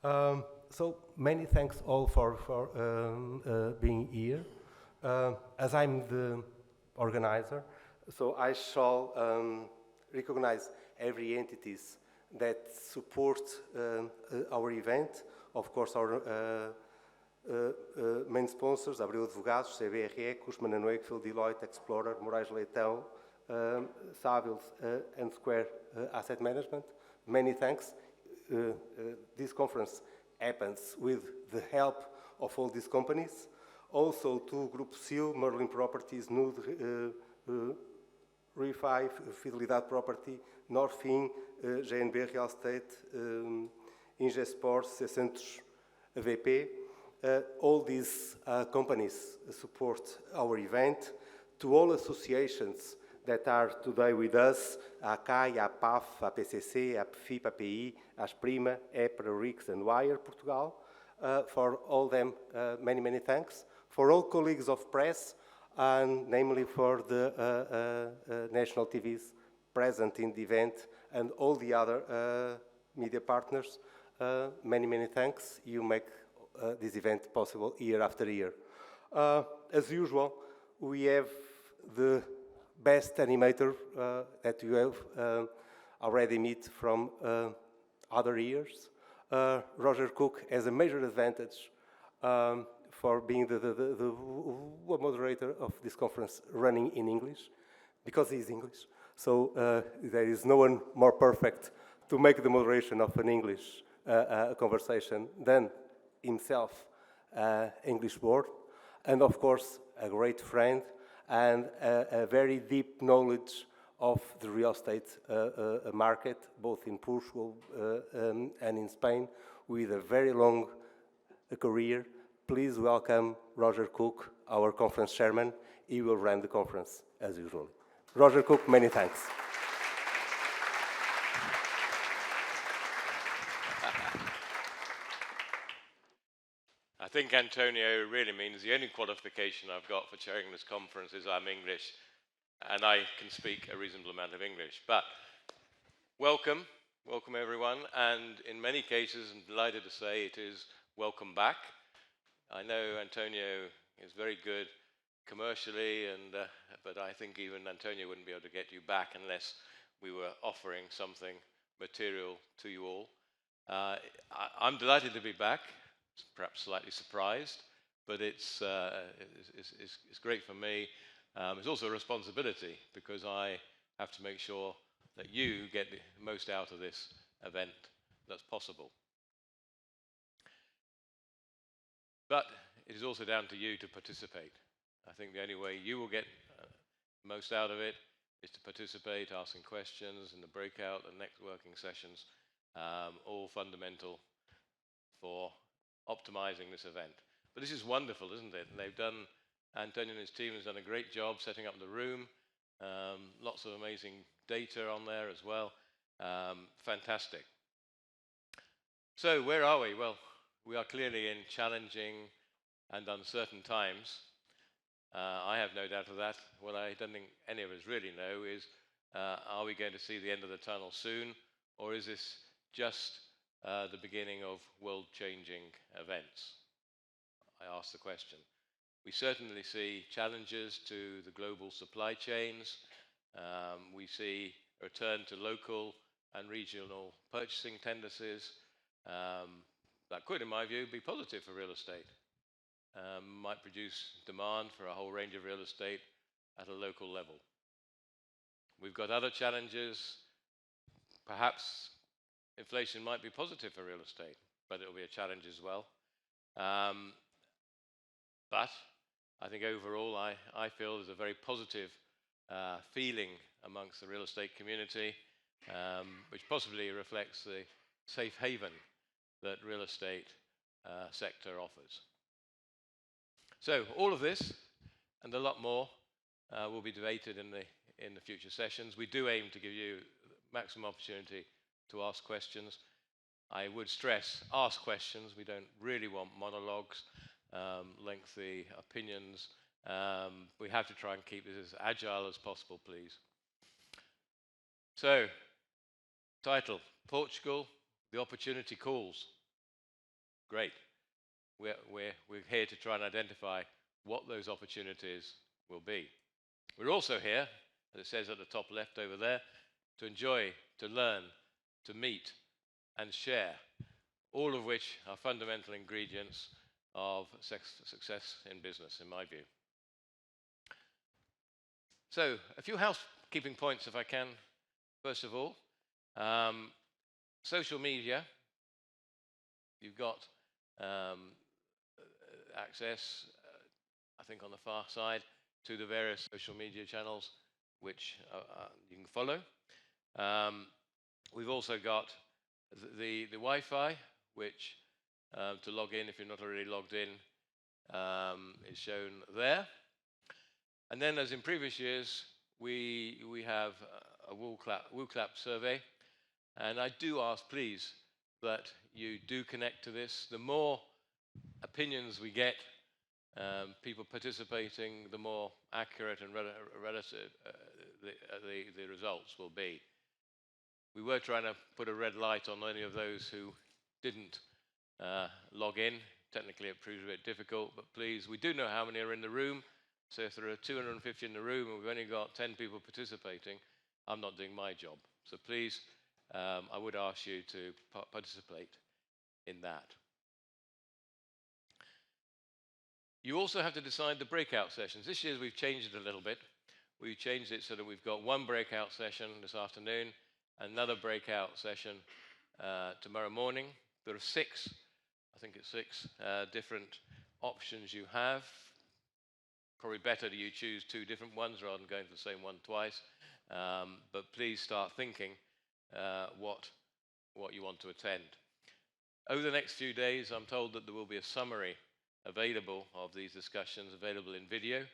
So many thanks all for being here. As I'm the organizer, so I shall recognize every entities that support our event. Of course, our main sponsors, Abreu Advogados, CBR Ecos, Manano Wakefield, Deloitte, Explorer, Moraes Leitão, Savills, and Square Asset Management. Many thanks. This conference happens with the help of all these companies. Also to Group Seal, Merlin Properties, Nude, Refi, Fidelidade Property, Norfin, GNB Real Estate, Ingesports, C-Centros, VP. All these companies support our event. To all associations that are today with us, ACAI, APAF, APCC, APFIP, API, ASPRIMA, EPRA, RIX, and WIRE Portugal. For all them, many, many thanks. For all colleagues of press, and namely for the national TVs present in the event and all the other media partners, many, many thanks. You make this event possible year after year. As usual, we have the best animator that you have already met from other years. Roger Cook has a major advantage for being the moderator of this conference running in English, because he's English. So there is no one more perfect to make the moderation of an English conversation than himself, English word, and of course a great friend and a very deep knowledge of the real estate market, both in Portugal and in Spain, with a very long career. Please welcome Roger Cook, our conference chairman. He will run the conference as usual. Roger Cook, many thanks. I think Antonio really means the only qualification I've got for chairing this conference is I'm English, and I can speak a reasonable amount of English. But welcome everyone, and in many cases, I'm delighted to say it is welcome back. I know Antonio is very good commercially, but I think even Antonio wouldn't be able to get you back unless we were offering something material to you all. I'm delighted to be back. Perhaps slightly surprised, but it's great for me. It's also a responsibility because I have to make sure that you get the most out of this event that's possible. But it is also down to you to participate. I think the only way you will get most out of it is to participate, asking questions in the breakout and networking sessions, all fundamental for optimizing this event. But this is wonderful, isn't it? And Antonio and his team has done a great job setting up the room. Lots of amazing data on there as well. Fantastic. So where are we? Well, we are clearly in challenging and uncertain times. I have no doubt of that. What I don't think any of us really know is, are we going to see the end of the tunnel soon, or is this just the beginning of world-changing events? I ask the question. We certainly see challenges to the global supply chains. We see a return to local and regional purchasing tendencies. That could, in my view, be positive for real estate. Might produce demand for a whole range of real estate at a local level. We've got other challenges. Perhaps inflation might be positive for real estate, but it'll be a challenge as well. But I think overall, I feel there's a very positive feeling amongst the real estate community, which possibly reflects the safe haven that real estate sector offers. So all of this and a lot more will be debated in the future sessions. We do aim to give you maximum opportunity to ask questions. I would stress, ask questions. We don't really want monologues, lengthy opinions. We have to try and keep this as agile as possible, please. So, title, Portugal, the opportunity calls. great. We're here to try and identify what those opportunities will be. We're also here, as it says at the top left over there, to enjoy, to learn, to meet, and share, all of which are fundamental ingredients of success in business, in my view. So, a few housekeeping points, if I can. First of all, social media. You've got access, I think on the far side, to the various social media channels which you can follow. We've also got the Wi-Fi, which to log in, if you're not already logged in, is shown there. And then, as in previous years, we have a wool clap survey, and I do ask, please, that you do connect to this. The more opinions we get, people participating, the more accurate and relative the results will be. We were trying to put a red light on any of those who didn't log in. Technically, it proves a bit difficult, but please, we do know how many are in the room. So if there are 250 in the room and we've only got 10 people participating, I'm not doing my job. So please, I would ask you to participate in that. You also have to decide the breakout sessions. This year we've changed it a little bit. We've changed it so that we've got one breakout session this afternoon, another breakout session tomorrow morning. There are six different options you have. Probably better that you choose two different ones rather than going for the same one twice. But please start thinking what you want to attend. Over the next few days, I'm told that there will be a summary available of these discussions, available in video.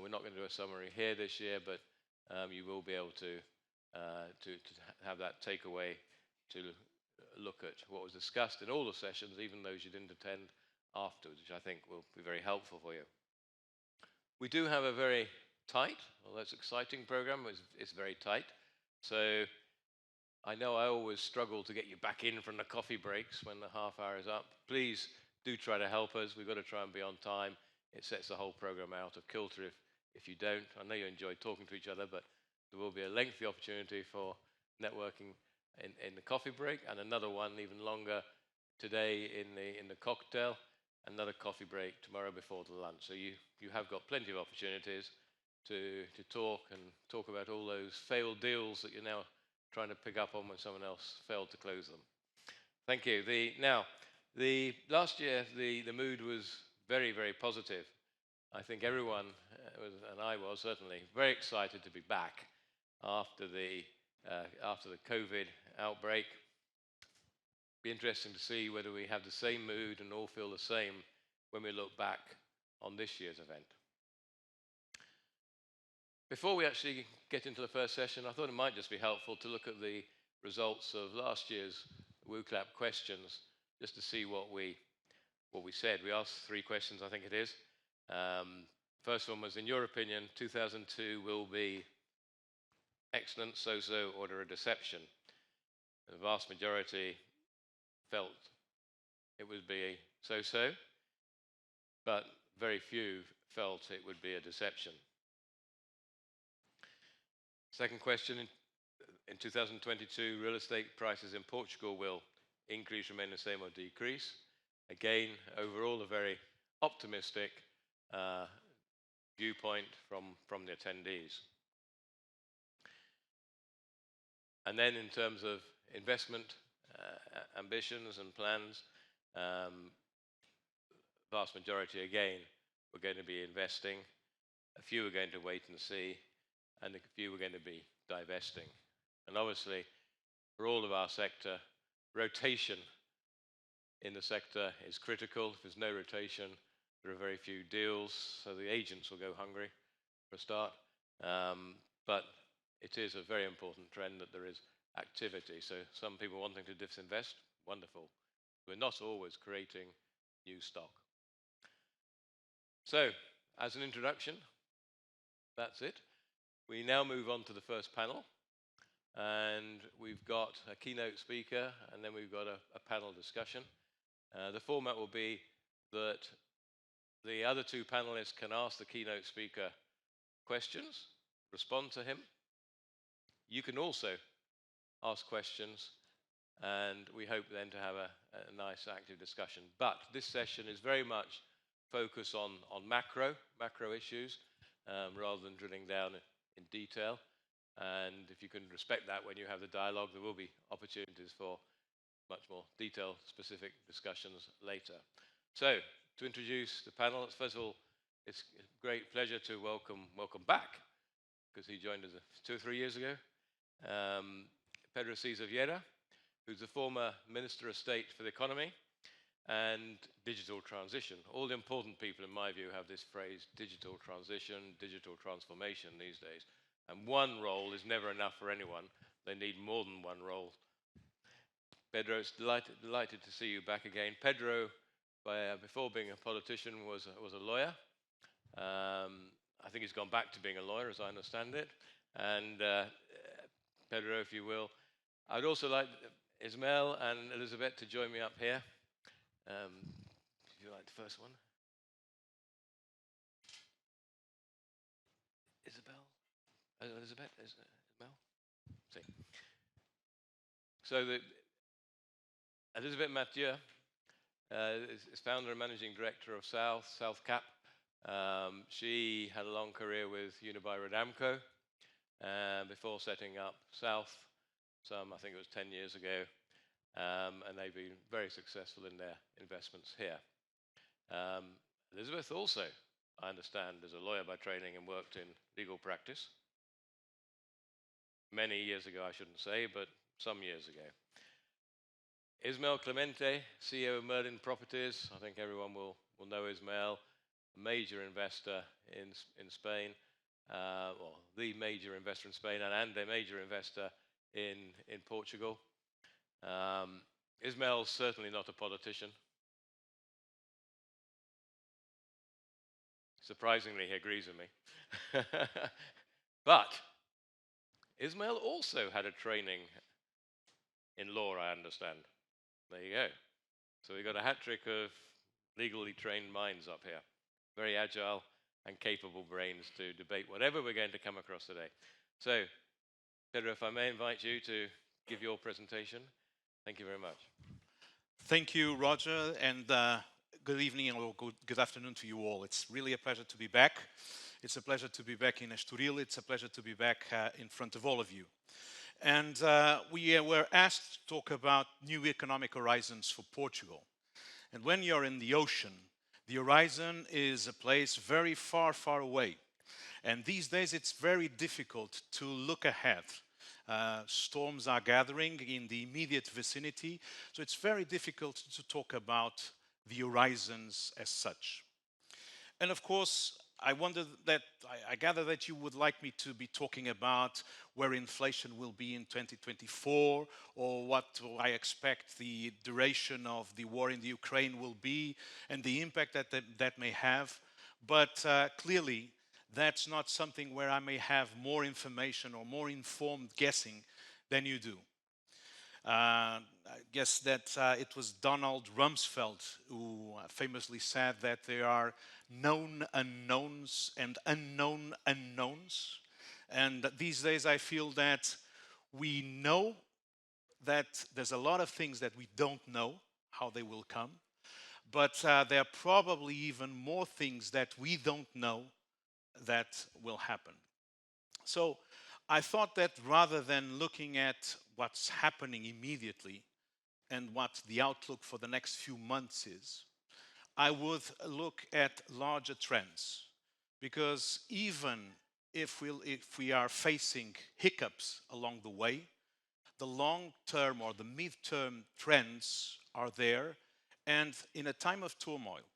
We're not going to do a summary here this year, but you will be able to have that takeaway to look at what was discussed in all the sessions, even those you didn't attend afterwards, which I think will be very helpful for you. We do have a very tight, although it's an exciting program, it's very tight. So I know I always struggle to get you back in from the coffee breaks when the half hour is up. Please do try to help us. We've got to try and be on time. It sets the whole program out of kilter if you don't. I know you enjoy talking to each other, but there will be a lengthy opportunity for networking in the coffee break, and another one even longer today in the cocktail, another coffee break tomorrow before the lunch. So you have got plenty of opportunities to talk about all those failed deals that you're now trying to pick up on when someone else failed to close them. Thank you. Last year, the mood was very, very positive. I think everyone, and I was certainly, very excited to be back after the COVID outbreak. Be interesting to see whether we have the same mood and all feel the same when we look back on this year's event. Before we actually get into the first session, I thought it might just be helpful to look at the results of last year's WooClap questions, just to see what we said. We asked 3 questions, I think it is. First one was, in your opinion, 2002 will be excellent, so-so, or a deception? The vast majority felt it would be a so-so, but very few felt it would be a deception. Second question, in 2022, real estate prices in Portugal will increase, remain the same, or decrease? Again, overall, a very optimistic viewpoint from the attendees. And then in terms of investment ambitions and plans, vast majority, again, we're going to be investing. A few are going to wait and see, and a few are going to be divesting. And obviously, for all of our sector, rotation in the sector is critical. If there's no rotation, there are very few deals, so the agents will go hungry for a start. But it is a very important trend that there is activity. So some people wanting to disinvest, wonderful. We're not always creating new stock. So, as an introduction, that's it. We now move on to the first panel. And we've got a keynote speaker, and then we've got a panel discussion. The format will be that the other two panelists can ask the keynote speaker questions, respond to him. You can also ask questions, and we hope then to have a nice active discussion. But this session is very much focused on macro issues, rather than drilling down in detail. And if you can respect that when you have the dialogue, there will be opportunities for much more detailed, specific discussions later. So, to introduce the panel, first of all, it's a great pleasure to welcome back, because he joined us 2 or 3 years ago, Pedro César Vieira, who's the former Minister of State for the Economy and Digital Transition. All the important people, in my view, have this phrase, digital transition, digital transformation these days. And one role is never enough for anyone. They need more than one role. Pedro, it's delighted to see you back again. Pedro, before being a politician, was a lawyer. I think he's gone back to being a lawyer, as I understand it. And Pedro, if you will. I'd also like Ismael and Elizabeth to join me up here. If you like the first one. Elizabeth? Ismael? See. So Elizabeth Mathieu is founder and managing director of South Cap. She had a long career with Unibail-Rodamco before setting up South, I think it was 10 years ago, and they've been very successful in their investments here. Elizabeth also, I understand, is a lawyer by training and worked in legal practice. Many years ago, I shouldn't say, but some years ago. Ismael Clemente, CEO of Merlin Properties. I think everyone will know Ismael, a major investor in Spain, well, the major investor in Spain and a major investor in Portugal. Ismael's certainly not a politician. Surprisingly, he agrees with me. But Ismael also had a training in law, I understand. There you go. So we've got a hat trick of legally trained minds up here. Very agile and capable brains to debate whatever we're going to come across today. So, Pedro, if I may invite you to give your presentation. Thank you very much. Thank you, Roger, and good evening or good afternoon to you all. It's really a pleasure to be back. It's a pleasure to be back in Estoril. It's a pleasure to be back in front of all of you. And we were asked to talk about new economic horizons for Portugal. And when you're in the ocean, the horizon is a place very far, far away. And these days it's very difficult to look ahead. Storms are gathering in the immediate vicinity, so it's very difficult to talk about the horizons as such. And of course, I gather that you would like me to be talking about where inflation will be in 2024, or what I expect the duration of the war in the Ukraine will be, and the impact that may have. But clearly, that's not something where I may have more information or more informed guessing than you do. I guess that it was Donald Rumsfeld who famously said that there are known unknowns and unknown unknowns. And these days I feel that we know that there's a lot of things that we don't know how they will come. But there are probably even more things that we don't know that will happen. So I thought that rather than looking at what's happening immediately and what the outlook for the next few months is, I would look at larger trends. Because even if we are facing hiccups along the way, the long-term or the mid-term trends are there. And in a time of turmoil,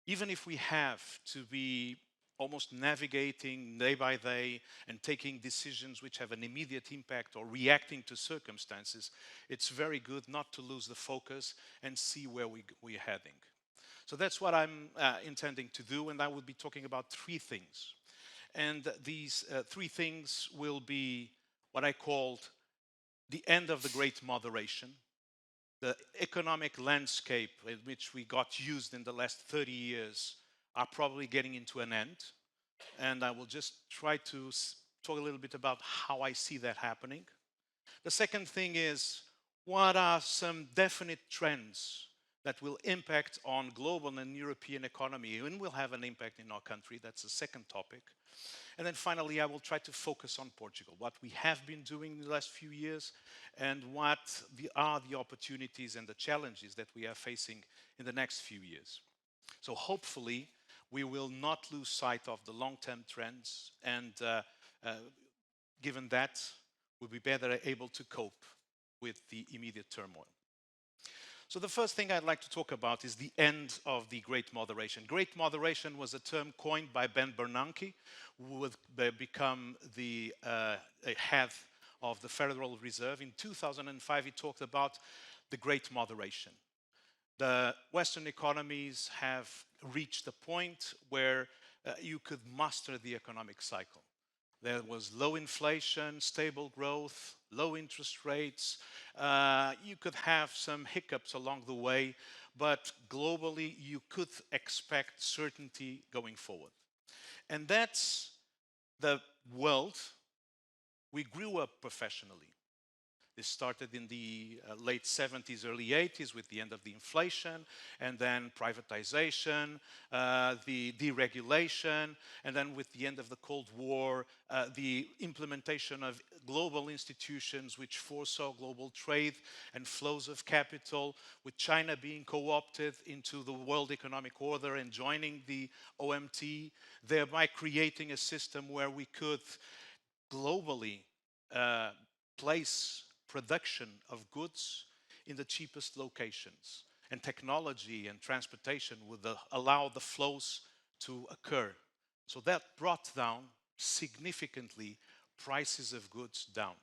even if we have to be almost navigating day by day and taking decisions which have an immediate impact or reacting to circumstances, it's very good not to lose the focus and see where we're heading. So that's what I'm intending to do, and I will be talking about 3 things. And these 3 things will be what I called the end of the great moderation, the economic landscape in which we got used in the last 30 years are probably getting into an end. And I will just try to talk a little bit about how I see that happening. The second thing is, what are some definite trends that will impact on global and European economy and will have an impact in our country? That's the second topic. And then finally, I will try to focus on Portugal, what we have been doing in the last few years and what are the opportunities and the challenges that we are facing in the next few years. So hopefully, we will not lose sight of the long-term trends, and given that, we'll be better able to cope with the immediate turmoil. So the first thing I'd like to talk about is the end of the Great Moderation. Great Moderation was a term coined by Ben Bernanke, who would become the head of the Federal Reserve. In 2005, he talked about the Great Moderation. The Western economies have reached a point where you could master the economic cycle. There was low inflation, stable growth, low interest rates. You could have some hiccups along the way, but globally you could expect certainty going forward. And that's the world we grew up professionally. This started in the late 70s, early 80s with the end of the inflation, and then privatization, the deregulation, and then with the end of the Cold War, the implementation of global institutions which foresaw global trade and flows of capital, with China being co-opted into the World Economic Order and joining the OMT, thereby creating a system where we could globally place production of goods in the cheapest locations, and technology and transportation would allow the flows to occur. So that brought down significantly prices of goods down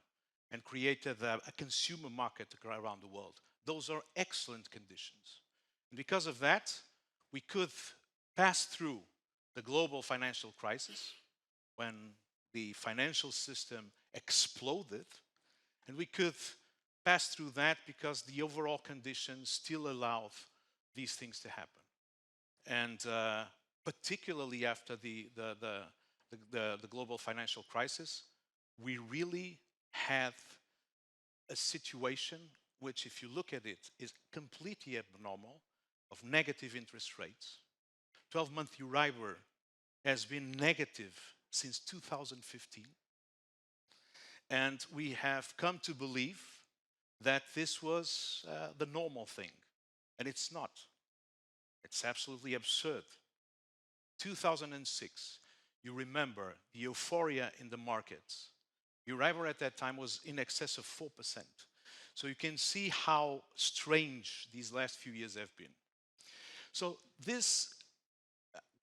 and created a consumer market around the world. Those are excellent conditions. And because of that, we could pass through the global financial crisis when the financial system exploded. And we could pass through that because the overall conditions still allowed these things to happen. And particularly after the global financial crisis, we really had a situation which, if you look at it, is completely abnormal, of negative interest rates. 12-month Euribor has been negative since 2015. And we have come to believe that this was the normal thing. And it's not. It's absolutely absurd. 2006, you remember the euphoria in the markets. Euribor at that time was in excess of 4%. So you can see how strange these last few years have been. So this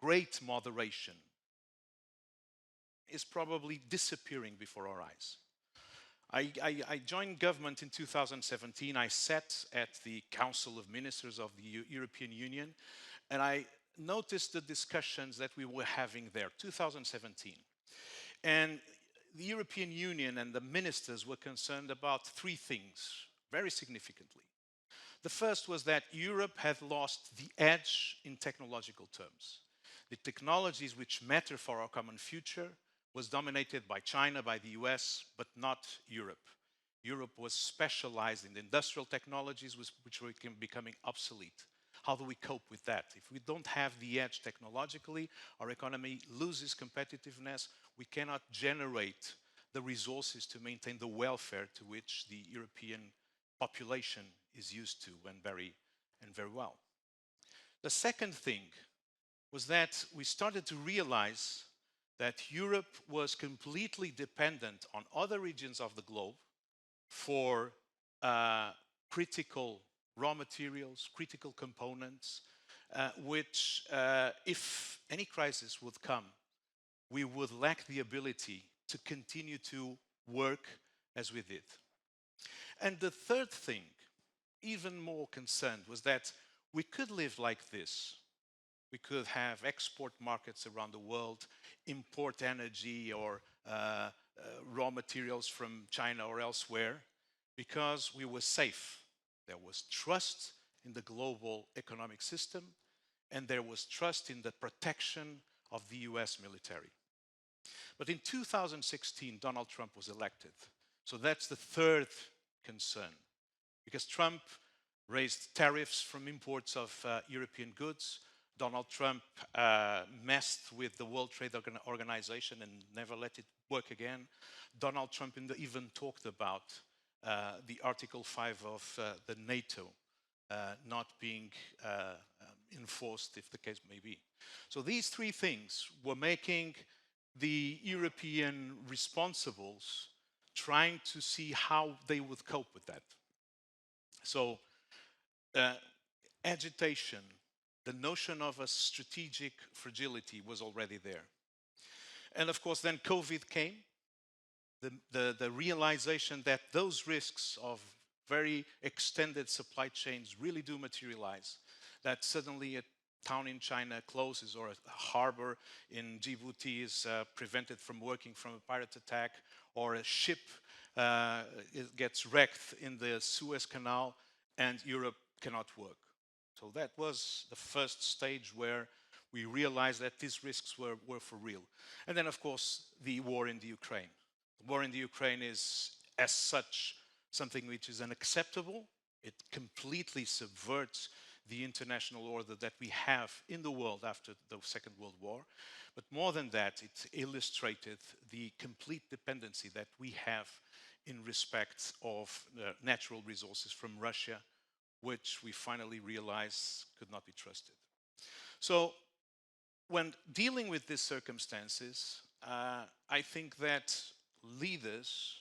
great moderation is probably disappearing before our eyes. I joined government in 2017. I sat at the Council of Ministers of the European Union, and I noticed the discussions that we were having there, 2017. And the European Union and the ministers were concerned about three things, very significantly. The first was that Europe had lost the edge in technological terms. The technologies which matter for our common future was dominated by China, by the US, but not Europe. Europe was specialized in industrial technologies which were becoming obsolete. How do we cope with that? If we don't have the edge technologically, our economy loses competitiveness. We cannot generate the resources to maintain the welfare to which the European population is used to and very well. The second thing was that we started to realize that Europe was completely dependent on other regions of the globe for critical raw materials, critical components, which, if any crisis would come, we would lack the ability to continue to work as we did. And the third thing, even more concerned, was that we could live like this. We could have export markets around the world, import energy or raw materials from China or elsewhere, because we were safe. There was trust in the global economic system, and there was trust in the protection of the US military. But in 2016, Donald Trump was elected. So that's the third concern, because Trump raised tariffs from imports of European goods. Donald Trump messed with the World Trade Organization and never let it work again. Donald Trump even talked about the Article 5 of the NATO not being enforced, if the case may be. So these three things were making the European responsibles trying to see how they would cope with that. So agitation, the notion of a strategic fragility was already there. And of course, then COVID came, the realization that those risks of very extended supply chains really do materialize, that suddenly a town in China closes or a harbor in Djibouti is prevented from working from a pirate attack, or a ship it gets wrecked in the Suez Canal and Europe cannot work. So that was the first stage where we realized that these risks were for real. And then, of course, the war in the Ukraine. The war in the Ukraine is, as such, something which is unacceptable. It completely subverts the international order that we have in the world after the Second World War. But more than that, it illustrated the complete dependency that we have in respect of natural resources from Russia, which we finally realized could not be trusted. So when dealing with these circumstances, I think that leaders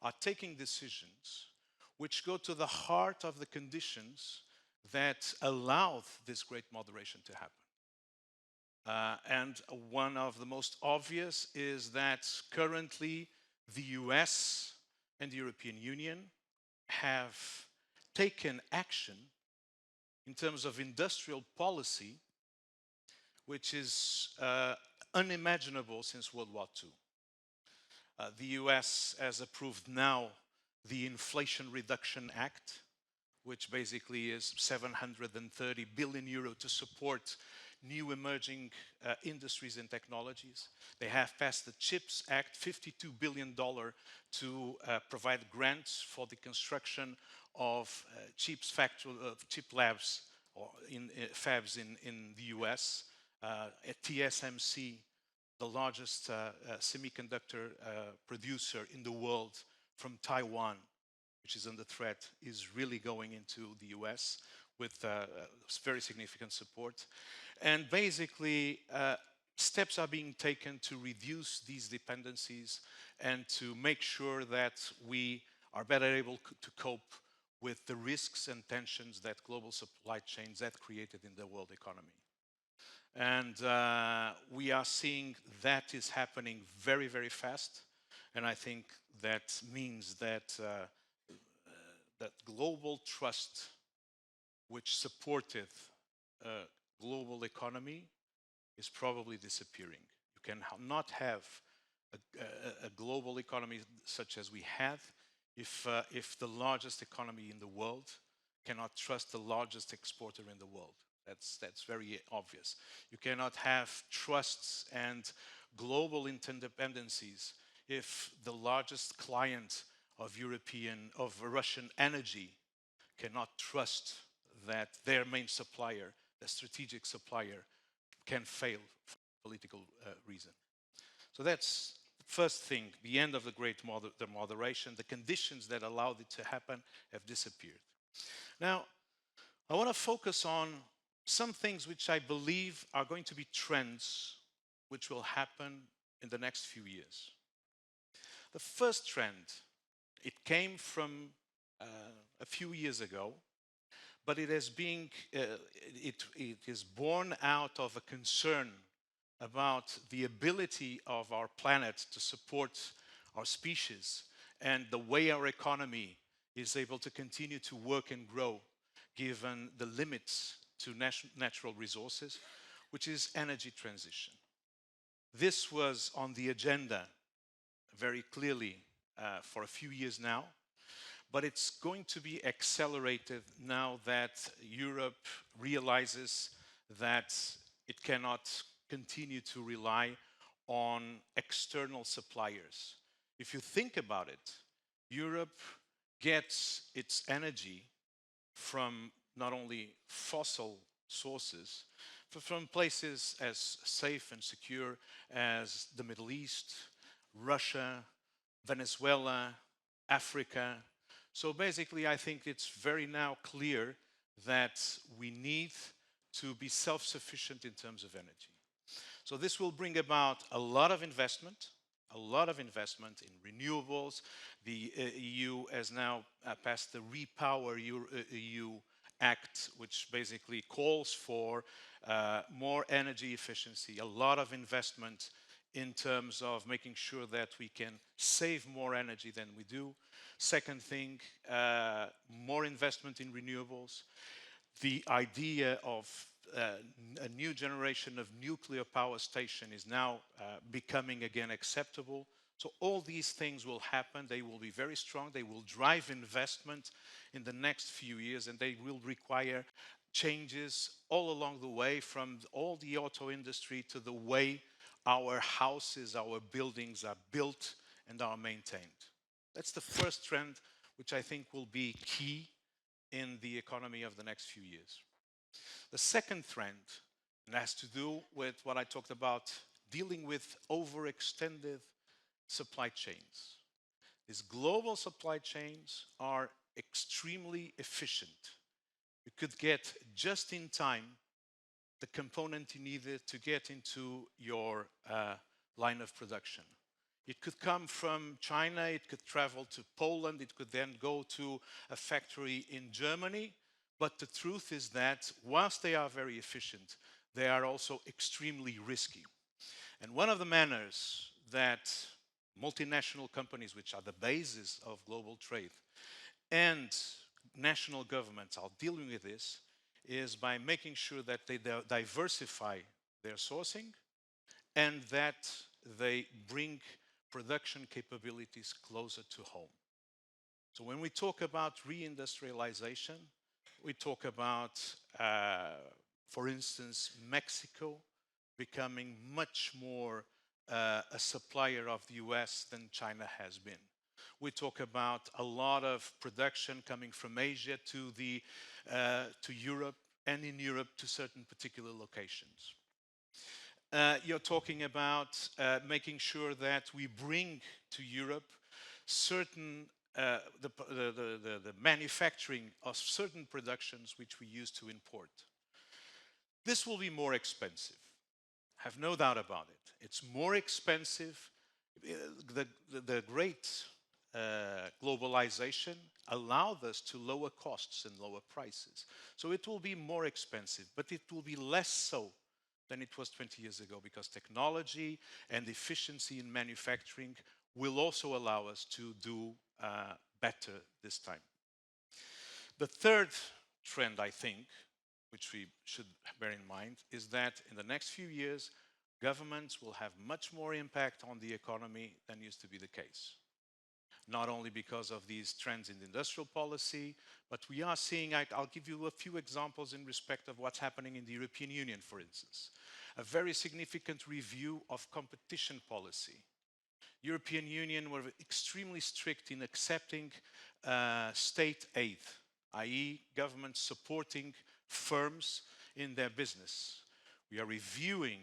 are taking decisions which go to the heart of the conditions that allowed this great moderation to happen. And one of the most obvious is that currently the US and the European Union have taken action in terms of industrial policy, which is unimaginable since World War II. The US has approved now the Inflation Reduction Act, which basically is 730 billion euro to support new emerging industries and technologies. They have passed the CHIPS Act, $52 billion to provide grants for the construction of chip labs or in fabs in the US. At TSMC, the largest semiconductor producer in the world from Taiwan, which is under threat, is really going into the US with very significant support. And basically, steps are being taken to reduce these dependencies and to make sure that we are better able to cope with the risks and tensions that global supply chains have created in the world economy. And we are seeing that is happening very, very fast. And I think that means that that global trust, which supported global economy, is probably disappearing. You cannot have a global economy such as we have if the largest economy in the world cannot trust the largest exporter in the world. That's very obvious. You cannot have trusts and global interdependencies if the largest client of Russian energy cannot trust that their main supplier, the strategic supplier, can fail for political reason. So that's the first thing, the end of the great moderation. The conditions that allowed it to happen have disappeared. Now, I want to focus on some things which I believe are going to be trends which will happen in the next few years. The first trend, it came from a few years ago, but it is born out of a concern about the ability of our planet to support our species and the way our economy is able to continue to work and grow given the limits to natural resources, which is energy transition. This was on the agenda very clearly for a few years now, but it's going to be accelerated now that Europe realizes that it cannot continue to rely on external suppliers. If you think about it, Europe gets its energy from not only fossil sources, but from places as safe and secure as the Middle East, Russia, Venezuela, Africa. So basically, I think it's very now clear that we need to be self-sufficient in terms of energy. So this will bring about a lot of investment in renewables. The EU has now passed the Repower EU Act, which basically calls for more energy efficiency, a lot of investment in terms of making sure that we can save more energy than we do. Second thing, more investment in renewables. The idea of a new generation of nuclear power station is now becoming again acceptable. So all these things will happen. They will be very strong. They will drive investment in the next few years, and they will require changes all along the way, from all the auto industry to the way our houses, our buildings are built and are maintained. That's the first trend, which I think will be key in the economy of the next few years. The second trend, and has to do with what I talked about, dealing with overextended supply chains. These global supply chains are extremely efficient. You could get just in time the component you needed to get into your line of production. It could come from China, it could travel to Poland, it could then go to a factory in Germany. But the truth is that whilst they are very efficient, they are also extremely risky. And one of the manners that multinational companies, which are the basis of global trade, and national governments are dealing with this, is by making sure that they diversify their sourcing and that they bring production capabilities closer to home. So when we talk about reindustrialization, we talk about, for instance, Mexico becoming much more a supplier of the US than China has been. We talk about a lot of production coming from Asia to Europe, and in Europe to certain particular locations. You're talking about making sure that we bring to Europe certain the manufacturing of certain productions which we used to import. This will be more expensive. Have no doubt about it. It's more expensive. The great globalization allowed us to lower costs and lower prices. So it will be more expensive, but it will be less so than it was 20 years ago, because technology and efficiency in manufacturing will also allow us to do better this time. The third trend, I think, which we should bear in mind, is that in the next few years, governments will have much more impact on the economy than used to be the case. Not only because of these trends in industrial policy, but we are seeing, I'll give you a few examples in respect of what's happening in the European Union, for instance. A very significant review of competition policy. European Union were extremely strict in accepting state aid, i.e. government supporting firms in their business. We are reviewing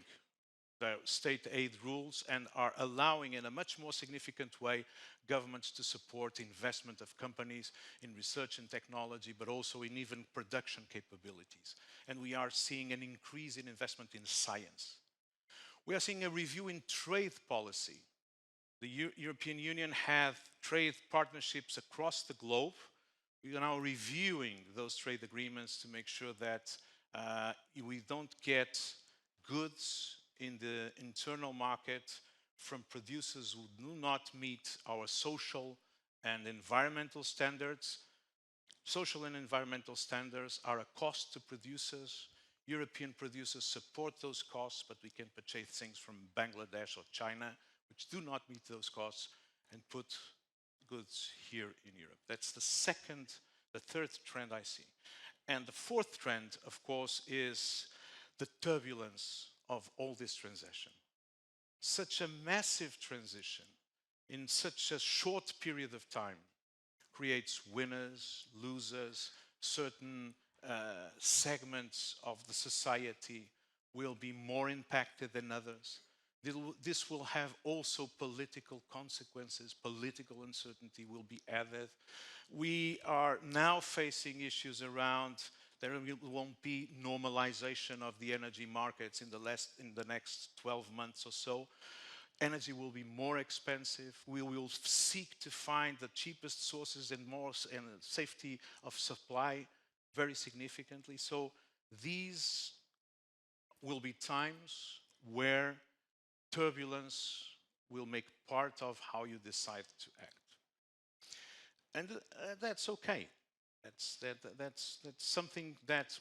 the state aid rules and are allowing in a much more significant way governments to support investment of companies in research and technology, but also in even production capabilities. And we are seeing an increase in investment in science. We are seeing a review in trade policy. The European Union has trade partnerships across the globe. We are now reviewing those trade agreements to make sure that we don't get goods in the internal market from producers who do not meet our social and environmental standards. Social and environmental standards are a cost to producers. European producers support those costs, but we can purchase things from Bangladesh or China which do not meet those costs and put goods here in Europe. That's the third trend I see. And the fourth trend, of course, is the turbulence of all this transition. Such a massive transition in such a short period of time creates winners, losers, certain segments of the society will be more impacted than others. This will have also political consequences. Political uncertainty will be added. We are now facing issues around there won't be normalization of the energy markets in the next 12 months or so. Energy will be more expensive. We will seek to find the cheapest sources and safety of supply very significantly. So these will be times where turbulence will make part of how you decide to act. And that's okay. That's something that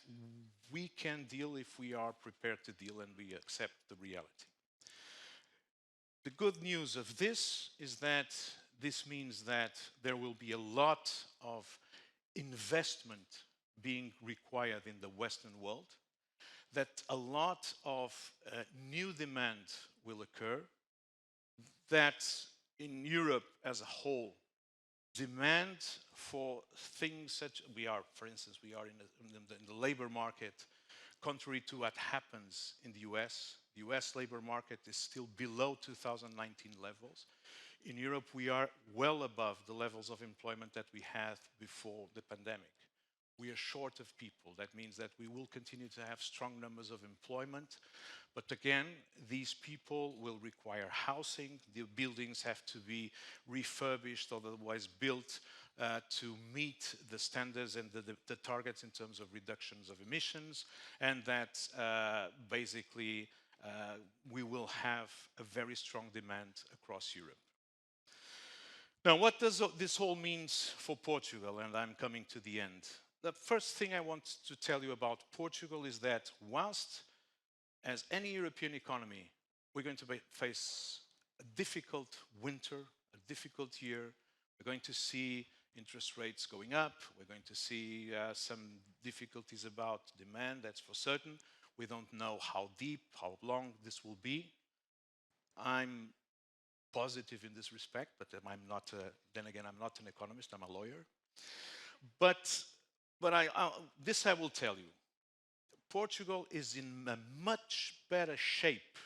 we can deal if we are prepared to deal and we accept the reality. The good news of this is that this means that there will be a lot of investment being required in the Western world, that a lot of new demand will occur, that in Europe as a whole, demand for things such, for instance, we are in the labor market, contrary to what happens in the US. The US labor market is still below 2019 levels. In Europe, we are well above the levels of employment that we had before the pandemic. We are short of people. That means that we will continue to have strong numbers of employment. But again, these people will require housing. The buildings have to be refurbished or otherwise built to meet the standards and the targets in terms of reductions of emissions. And that basically we will have a very strong demand across Europe. Now, what does this all mean for Portugal? And I'm coming to the end. The first thing I want to tell you about Portugal is that whilst, as any European economy, we're going to face a difficult winter, a difficult year, we're going to see interest rates going up, we're going to see some difficulties about demand, that's for certain. We don't know how deep, how long this will be. I'm positive in this respect, but I'm not, then again, I'm not an economist, I'm a lawyer. But this I will tell you. Portugal is in a much better shape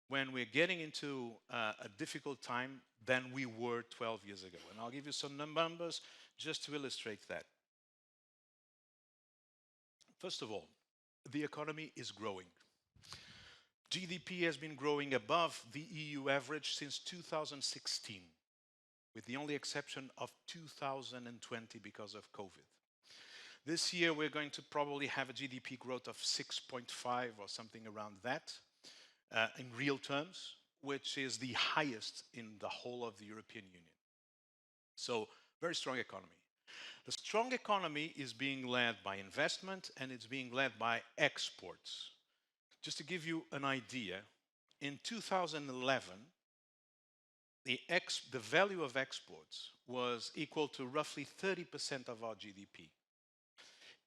when we're getting into a difficult time than we were 12 years ago. And I'll give you some numbers just to illustrate that. First of all, the economy is growing. GDP has been growing above the EU average since 2016, with the only exception of 2020 because of COVID. This year, we're going to probably have a GDP growth of 6.5 or something around that in real terms, which is the highest in the whole of the European Union. So, very strong economy. The strong economy is being led by investment and it's being led by exports. Just to give you an idea, in 2011, the value of exports was equal to roughly 30% of our GDP.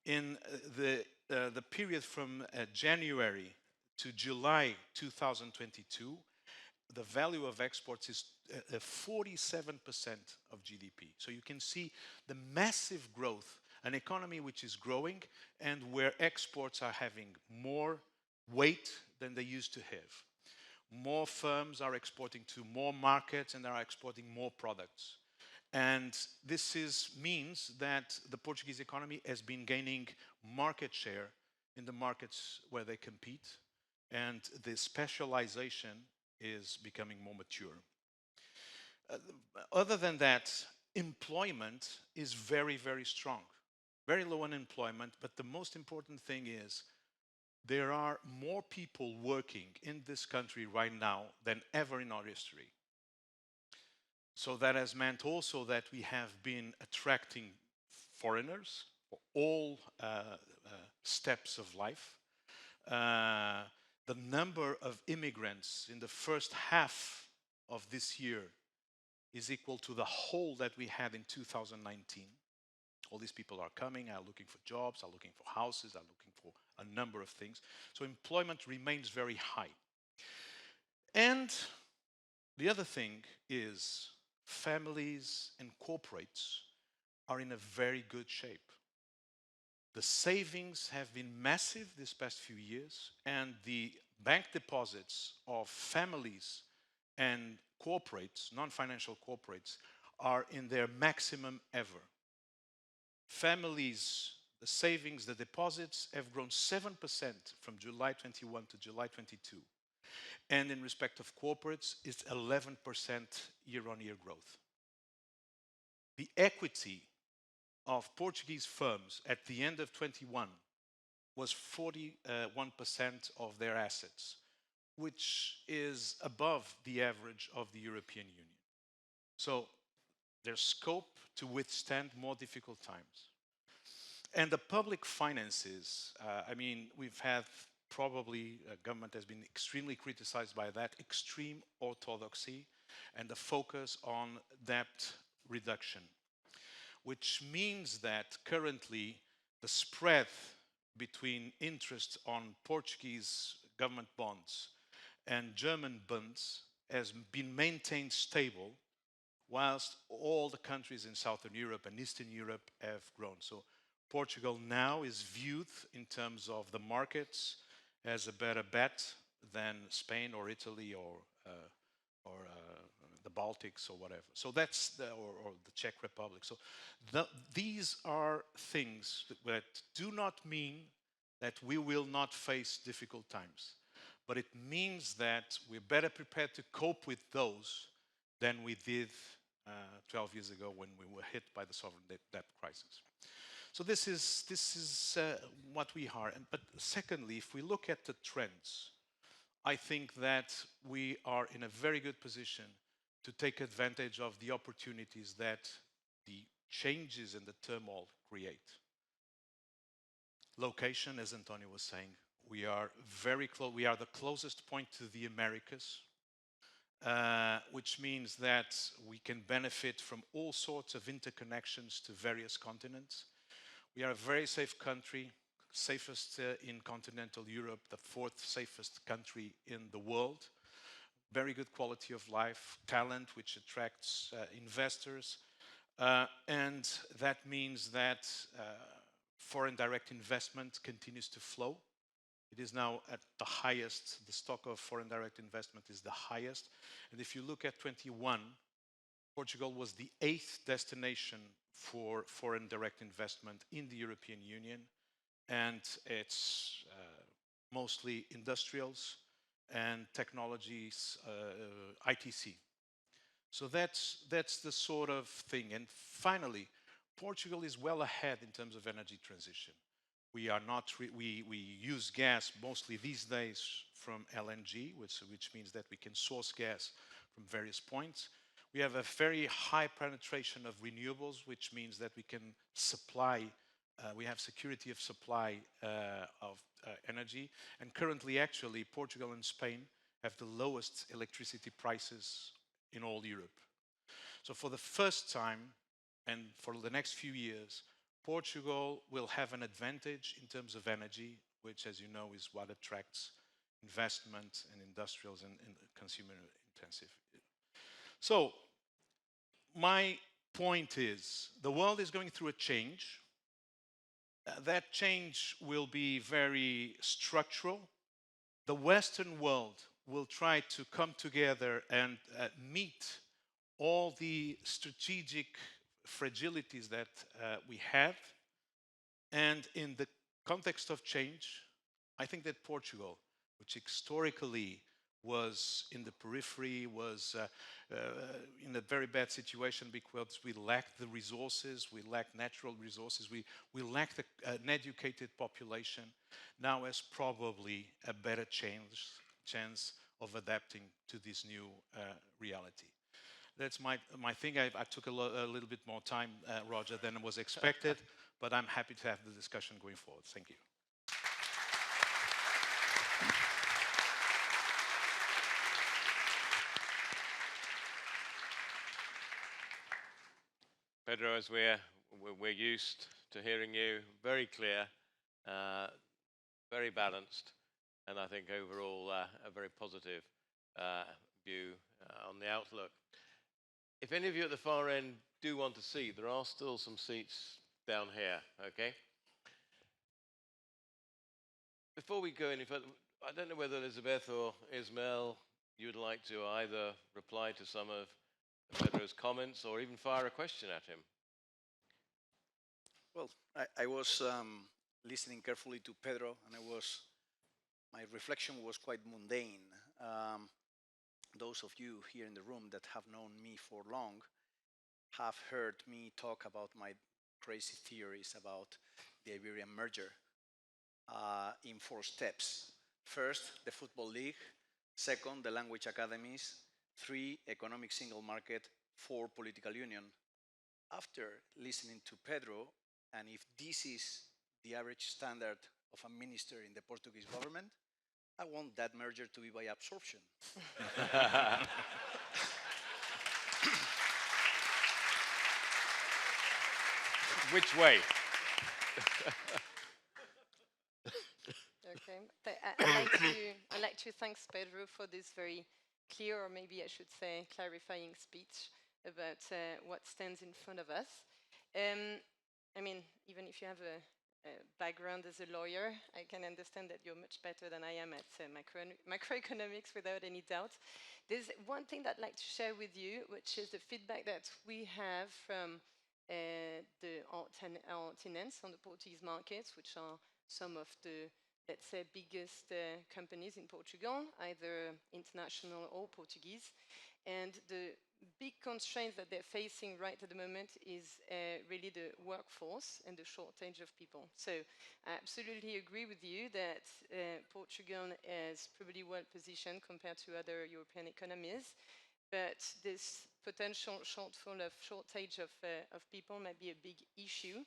In the period from January to July 2022, the value of exports is 47% of GDP. So you can see the massive growth, an economy which is growing and where exports are having more weight than they used to have. More firms are exporting to more markets and are exporting more products. And this means that the Portuguese economy has been gaining market share in the markets where they compete, and the specialization is becoming more mature. Other than that, employment is very, very strong. Very low unemployment, but the most important thing is there are more people working in this country right now than ever in our history. So that has meant also that we have been attracting foreigners for all steps of life. The number of immigrants in the first half of this year is equal to the hole that we had in 2019. All these people are coming, are looking for jobs, are looking for houses, are looking for a number of things. So employment remains very high. And the other thing is families and corporates are in a very good shape. The savings have been massive this past few years, and the bank deposits of families and corporates, non-financial corporates, are in their maximum ever. Families, the savings, the deposits have grown 7% from July 21 to July 22. And in respect of corporates, it's 11% year-on-year growth. The equity of Portuguese firms at the end of 21 was 41% of their assets, which is above the average of the European Union. So there's scope to withstand more difficult times. And the public finances, I mean, we've had probably, government has been extremely criticized by that, extreme orthodoxy and the focus on debt reduction, which means that currently the spread between interest on Portuguese government bonds and German bonds has been maintained stable, whilst all the countries in Southern Europe and Eastern Europe have grown. So Portugal now is viewed in terms of the markets as a better bet than Spain or Italy or the Baltics or whatever. So that's or the Czech Republic. So these are things that do not mean that we will not face difficult times, but it means that we're better prepared to cope with those than we did 12 years ago when we were hit by the sovereign debt crisis. So this is what we are. But secondly, if we look at the trends, I think that we are in a very good position to take advantage of the opportunities that the changes and the turmoil create. Location, as Antonio was saying, we are very close. We are the closest point to the Americas, which means that we can benefit from all sorts of interconnections to various continents. We are a very safe country, safest in continental Europe, the fourth safest country in the world. Very good quality of life, talent which attracts investors, and that means that foreign direct investment continues to flow. It is now at the highest, the stock of foreign direct investment is the highest. And if you look at 21, Portugal was the 8th destination for foreign direct investment in the European Union, and it's mostly industrials and technologies, ITC. So that's the sort of thing. And finally, Portugal is well ahead in terms of energy transition. We are not, we use gas mostly these days from LNG, which means that we can source gas from various points. We have a very high penetration of renewables, which means that we can supply, we have security of supply of energy. And currently, actually, Portugal and Spain have the lowest electricity prices in all Europe. So for the first time, and for the next few years, Portugal will have an advantage in terms of energy, which, as you know, is what attracts investment and industrials and consumer intensive. So my point is, the world is going through a change. That change will be very structural. The Western world will try to come together and meet all the strategic fragilities that we have. And in the context of change, I think that Portugal, which historically was in the periphery, was in a very bad situation because we lacked the resources, we lacked natural resources, we lacked an educated population, now has probably a better chance of adapting to this new reality. That's my thing. I took a little bit more time, Roger, than was expected, but I'm happy to have the discussion going forward. Thank you. Pedro, as we're used to hearing you, very clear, very balanced, and I think overall a very positive view on the outlook. If any of you at the far end do want a seat, there are still some seats down here, okay? Before we go any further, I don't know whether Elizabeth or Ismail, you'd like to either reply to some of Pedro's comments or even fire a question at him. Well, I was listening carefully to Pedro, and my reflection was quite mundane. Those of you here in the room that have known me for long have heard me talk about my crazy theories about the Iberian merger in 4 steps. First, the Football League. Second, the language academies. 3, economic single market. 4, political union. After listening to Pedro, and if this is the average standard of a minister in the Portuguese government, I want that merger to be by absorption. Which way? Okay. I'd like to thank Pedro for this very clear, or maybe I should say clarifying speech about what stands in front of us. I mean, even if you have a background as a lawyer, I can understand that you're much better than I am at macroeconomics without any doubt. There's one thing that I'd like to share with you, which is the feedback that we have from our tenants on the Portuguese markets, which are some of the, let's say, biggest companies in Portugal, either international or Portuguese. And the big constraints that they're facing right at the moment is really the workforce and the shortage of people. So I absolutely agree with you that Portugal is probably well positioned compared to other European economies, but this potential shortage of people might be a big issue.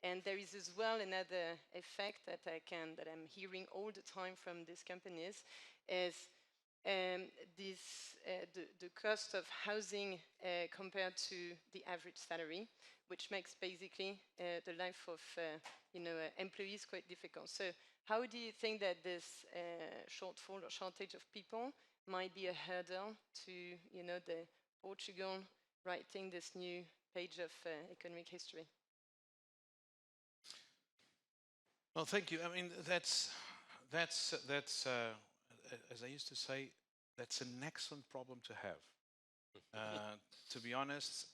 And there is as well another effect that I'm hearing all the time from these companies is the cost of housing compared to the average salary, which makes basically the life of employees quite difficult. So how do you think that this shortfall or shortage of people might be a hurdle to the Portugal writing this new page of economic history? Well, thank you. I mean, that's as I used to say, that's an excellent problem to have. To be honest,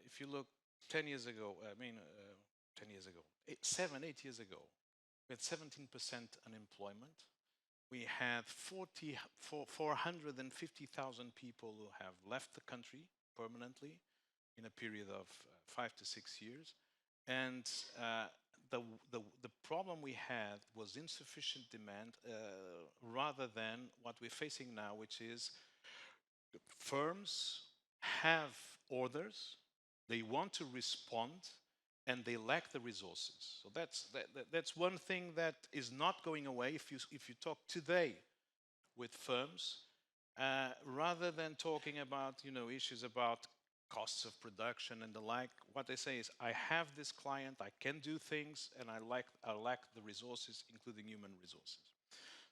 if you look 10 years ago, 10 years ago, 8 years ago, we had 17% unemployment. We had 450,000 people who have left the country permanently in a period of 5 to 6 years. And the problem we had was insufficient demand rather than what we're facing now, which is firms have orders, they want to respond, and they lack the resources. So that's one thing that is not going away. If you talk today with firms, rather than talking about issues about costs of production and the like, what they say is, I have this client, I can do things, and I lack the resources, including human resources.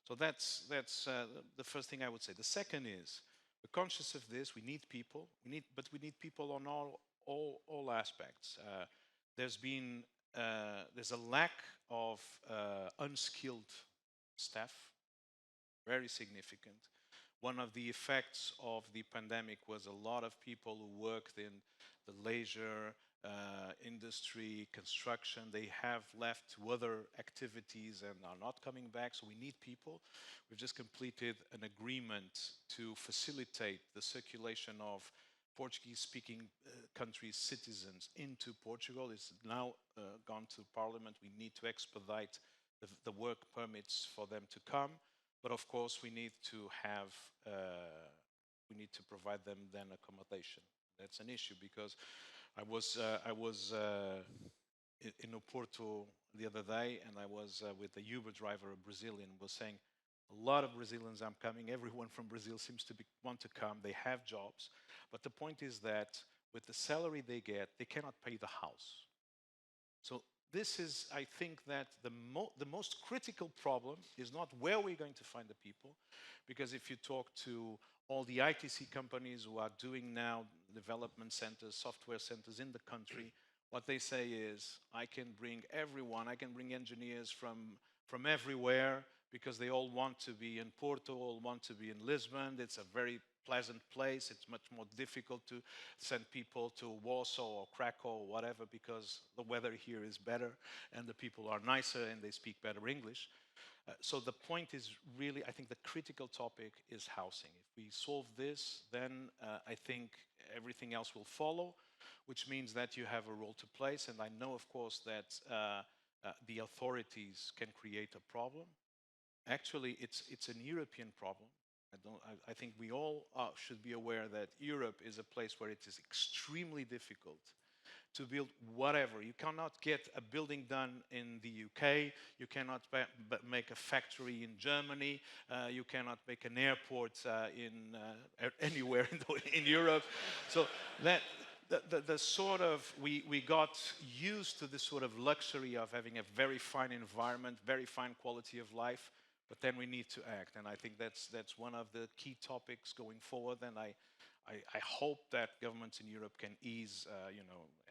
So that's the first thing I would say. The second is, we're conscious of this. We need people. But we need people on all aspects. There's a lack of unskilled staff, very significant. One of the effects of the pandemic was a lot of people who worked in the leisure industry, construction. They have left to other activities and are not coming back, so we need people. We've just completed an agreement to facilitate the circulation of Portuguese-speaking countries' citizens into Portugal. It's now gone to Parliament. We need to expedite the work permits for them to come. But of course, we need to provide them then accommodation. That's an issue because I was in Oporto the other day, and I was with a Uber driver, a Brazilian, was saying a lot of Brazilians are coming. Everyone from Brazil seems to want to come. They have jobs, but the point is that with the salary they get, they cannot pay the house. So this is, I think, that the most critical problem is not where we're going to find the people, because if you talk to all the ITC companies who are doing now development centers, software centers in the country, what they say is, I can bring everyone, I can bring engineers from everywhere, because they all want to be in Porto, all want to be in Lisbon. It's a very pleasant place. It's much more difficult to send people to Warsaw or Krakow or whatever, because the weather here is better and the people are nicer and they speak better English. So the point is really, I think the critical topic is housing. If we solve this, then I think everything else will follow, which means that you have a role to play. And I know, of course, that the authorities can create a problem. Actually, it's an European problem. I think we all should be aware that Europe is a place where it is extremely difficult to build whatever. You cannot get a building done in the UK, you cannot make a factory in Germany, you cannot make an airport anywhere in Europe. So that the sort of, we got used to this sort of luxury of having a very fine environment, very fine quality of life, but then we need to act. And I think that's one of the key topics going forward. And I hope that governments in Europe can ease,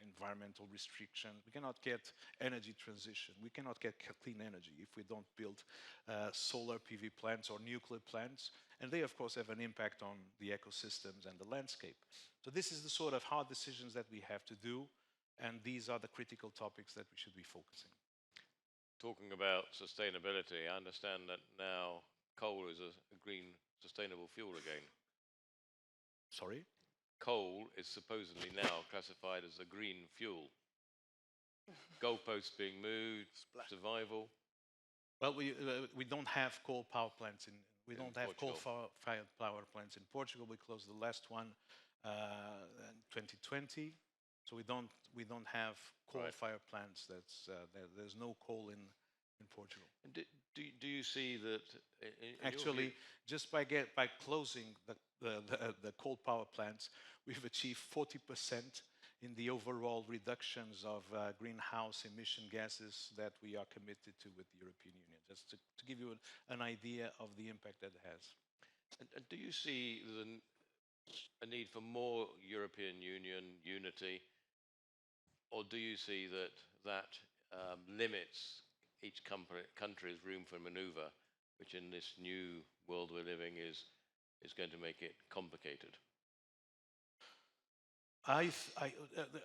environmental restrictions. We cannot get energy transition. We cannot get clean energy if we don't build solar PV plants or nuclear plants. And they, of course, have an impact on the ecosystems and the landscape. So this is the sort of hard decisions that we have to do. And these are the critical topics that we should be focusing. Talking about sustainability, I understand that now coal is a green, sustainable fuel again. Sorry? Coal is supposedly now classified as a green fuel. Goalposts being moved, survival. Well, we don't have coal power plants we don't have Portugal. coal-fired power plants in Portugal. We closed the last one in 2020. So we don't have coal-fired plants. There's no coal in Portugal. And do you see that? Actually, just by closing the coal power plants, we've achieved 40% in the overall reductions of greenhouse emission gases that we are committed to with the European Union. Just to give you an idea of the impact that it has. And do you see a need for more European Union unity? Or do you see that limits each country's room for maneuver, which in this new world we're living is going to make it complicated? I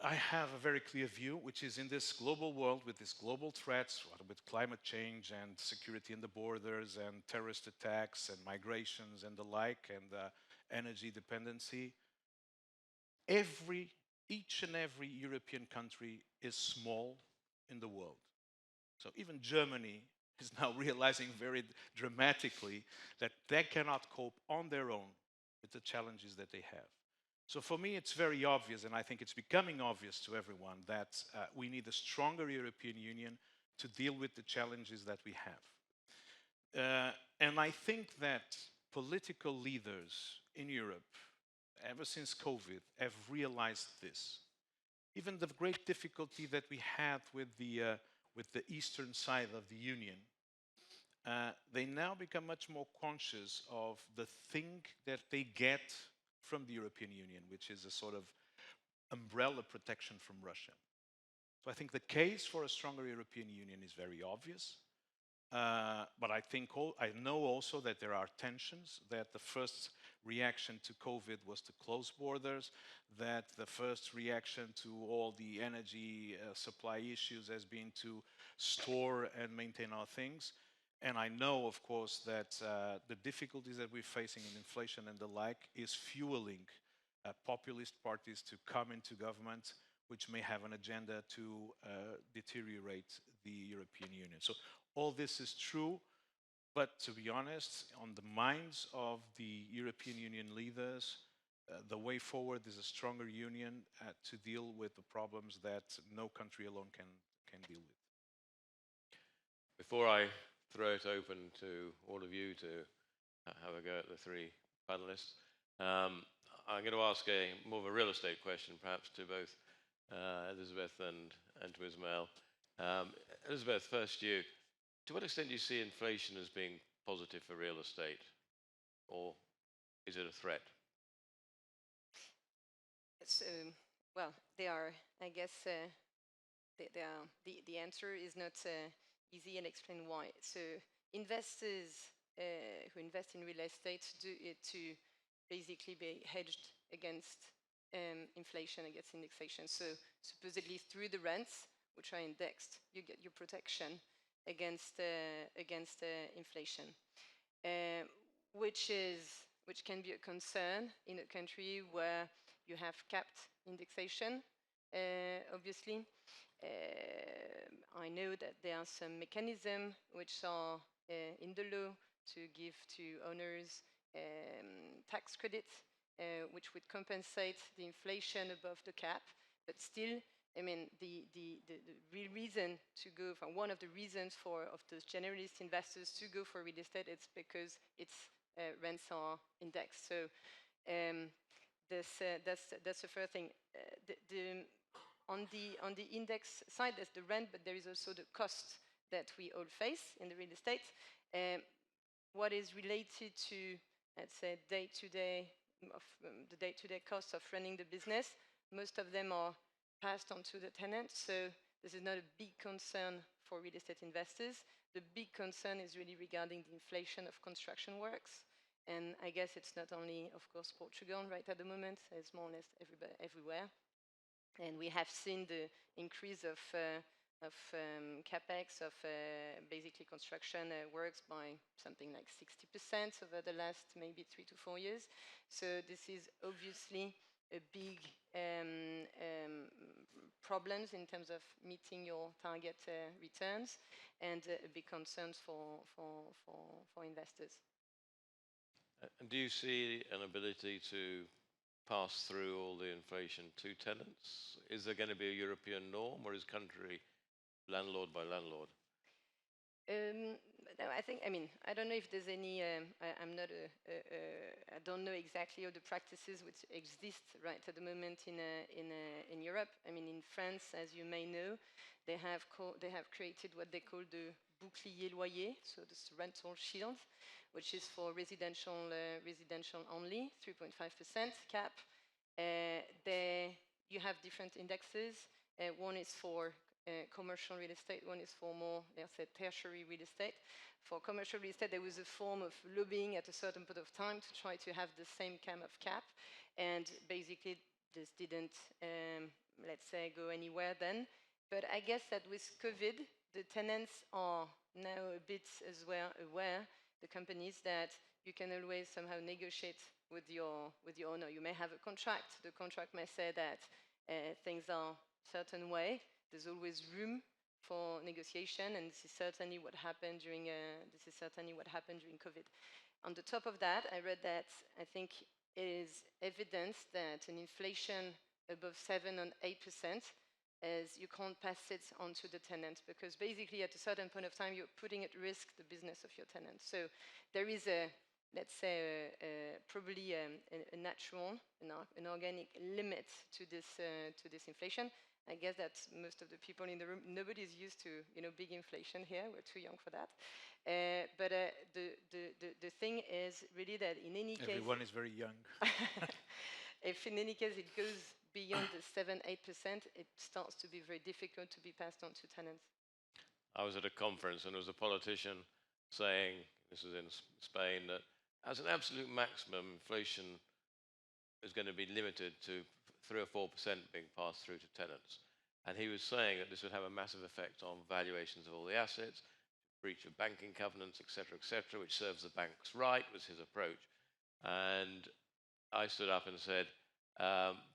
have a very clear view, which is in this global world with these global threats, with climate change and security in the borders and terrorist attacks and migrations and the like, and energy dependency, each and every European country is small in the world. So even Germany is now realizing very dramatically that they cannot cope on their own with the challenges that they have. So for me, it's very obvious, and I think it's becoming obvious to everyone, that we need a stronger European Union to deal with the challenges that we have. And I think that political leaders in Europe, ever since COVID, have realized this. Even the great difficulty that we had with the eastern side of the Union, they now become much more conscious of the thing that they get from the European Union, which is a sort of umbrella protection from Russia. So I think the case for a stronger European Union is very obvious. But I know also that there are tensions, that the first reaction to COVID was to close borders, that the first reaction to all the energy supply issues has been to store and maintain our things. And I know, of course, that the difficulties that we're facing in inflation and the like is fueling populist parties to come into government, which may have an agenda to deteriorate the European Union. So all this is true, but to be honest, on the minds of the European Union leaders, the way forward is a stronger union to deal with the problems that no country alone can deal with. Before I throw it open to all of you to have a go at the three panelists, I'm going to ask more of a real estate question, perhaps to both Elizabeth and to Ismail. Elizabeth, first you. To what extent do you see inflation as being positive for real estate, or is it a threat? So, well, they are, I guess, the answer is not easy, and explain why. So investors who invest in real estate do it to basically be hedged against inflation, against indexation. So supposedly through the rents, which are indexed, you get your protection against inflation, which can be a concern in a country where you have capped indexation, obviously. I know that there are some mechanisms which are in the law to give to owners tax credits, which would compensate the inflation above the cap. But still, I mean, the real reason to go for, one of the reasons of those generalist investors to go for real estate, it's because its rents are indexed. So that's the first thing. On the index side, there's the rent, but there is also the cost that we all face in the real estate. What is related to, let's say, the day-to-day costs of running the business, most of them are passed on to the tenant. So this is not a big concern for real estate investors. The big concern is really regarding the inflation of construction works. And I guess it's not only, of course, Portugal right at the moment, it's more or less everywhere. And we have seen the increase of capex, of basically construction works by something like 60% over the last maybe 3 to 4 years. So this is obviously a big problems in terms of meeting your target returns, and a big concerns for investors. And do you see an ability to pass through all the inflation to tenants? Is there going to be a European norm, or is country landlord by landlord? No, I mean, I don't know if there's any. I'm not. I don't know exactly all the practices which exist right at the moment in Europe. I mean, in France, as you may know, they have created what they call the bouclier loyer, so this rental shield, which is for residential only, 3.5% cap. You have different indexes. One is for commercial real estate, one is for more, let's say, tertiary real estate. For commercial real estate, there was a form of lobbying at a certain point of time to try to have the same kind of cap, and basically this didn't, let's say, go anywhere then. But I guess that with COVID, the tenants are now a bit as well aware, the companies, that you can always somehow negotiate with your owner. You may have a contract. The contract may say that things are a certain way. There's always room for negotiation, and this is certainly what happened during COVID. On the top of that, I read that I think it is evidence that an inflation above 7 and 8%, as you can't pass it on to the tenant, because basically at a certain point of time you're putting at risk the business of your tenant. So there is let's say, probably a natural, an organic limit to this inflation. I guess that most of the people in the room, nobody's used to big inflation here. We're too young for that. But the thing is really that in any case, everyone is very young. If in any case it goes beyond the 7-8%, it starts to be very difficult to be passed on to tenants. I was at a conference and there was a politician saying, this is in Spain, that as an absolute maximum, inflation is going to be limited to 3 or 4% being passed through to tenants. And he was saying that this would have a massive effect on valuations of all the assets, breach of banking covenants, etc., which serves the banks right, was his approach. And I stood up and said,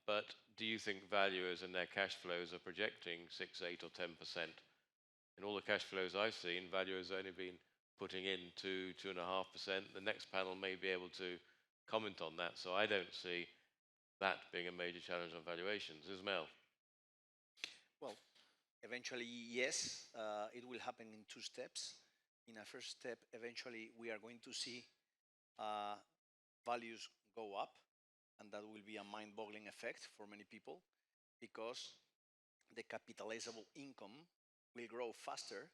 but do you think valuers and their cash flows are projecting 6, 8 or 10%? In all the cash flows I've seen, valuers have only been putting in 2, 2.5%. The next panel may be able to comment on that. So I don't see that being a major challenge on valuations. Ismail? Well, eventually, yes, it will happen in 2 steps. In a first step, eventually, we are going to see values go up. and that will be a mind-boggling effect for many people, because the capitalizable income will grow faster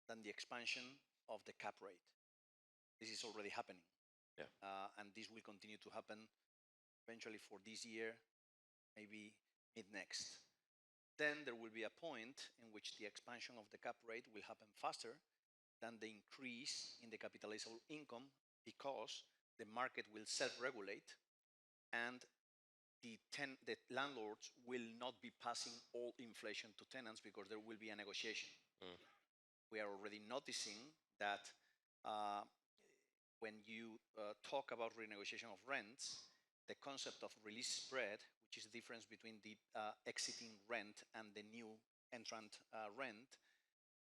than the expansion of the cap rate. This is already happening. Yeah. And this will continue to happen eventually for this year, maybe mid-next. Then there will be a point in which the expansion of the cap rate will happen faster than the increase in the capitalizable income, because the market will self-regulate and the landlords will not be passing all inflation to tenants, because there will be a negotiation. We are already noticing that when you talk about renegotiation of rents, the concept of release spread, which is the difference between the exiting rent and the new entrant rent,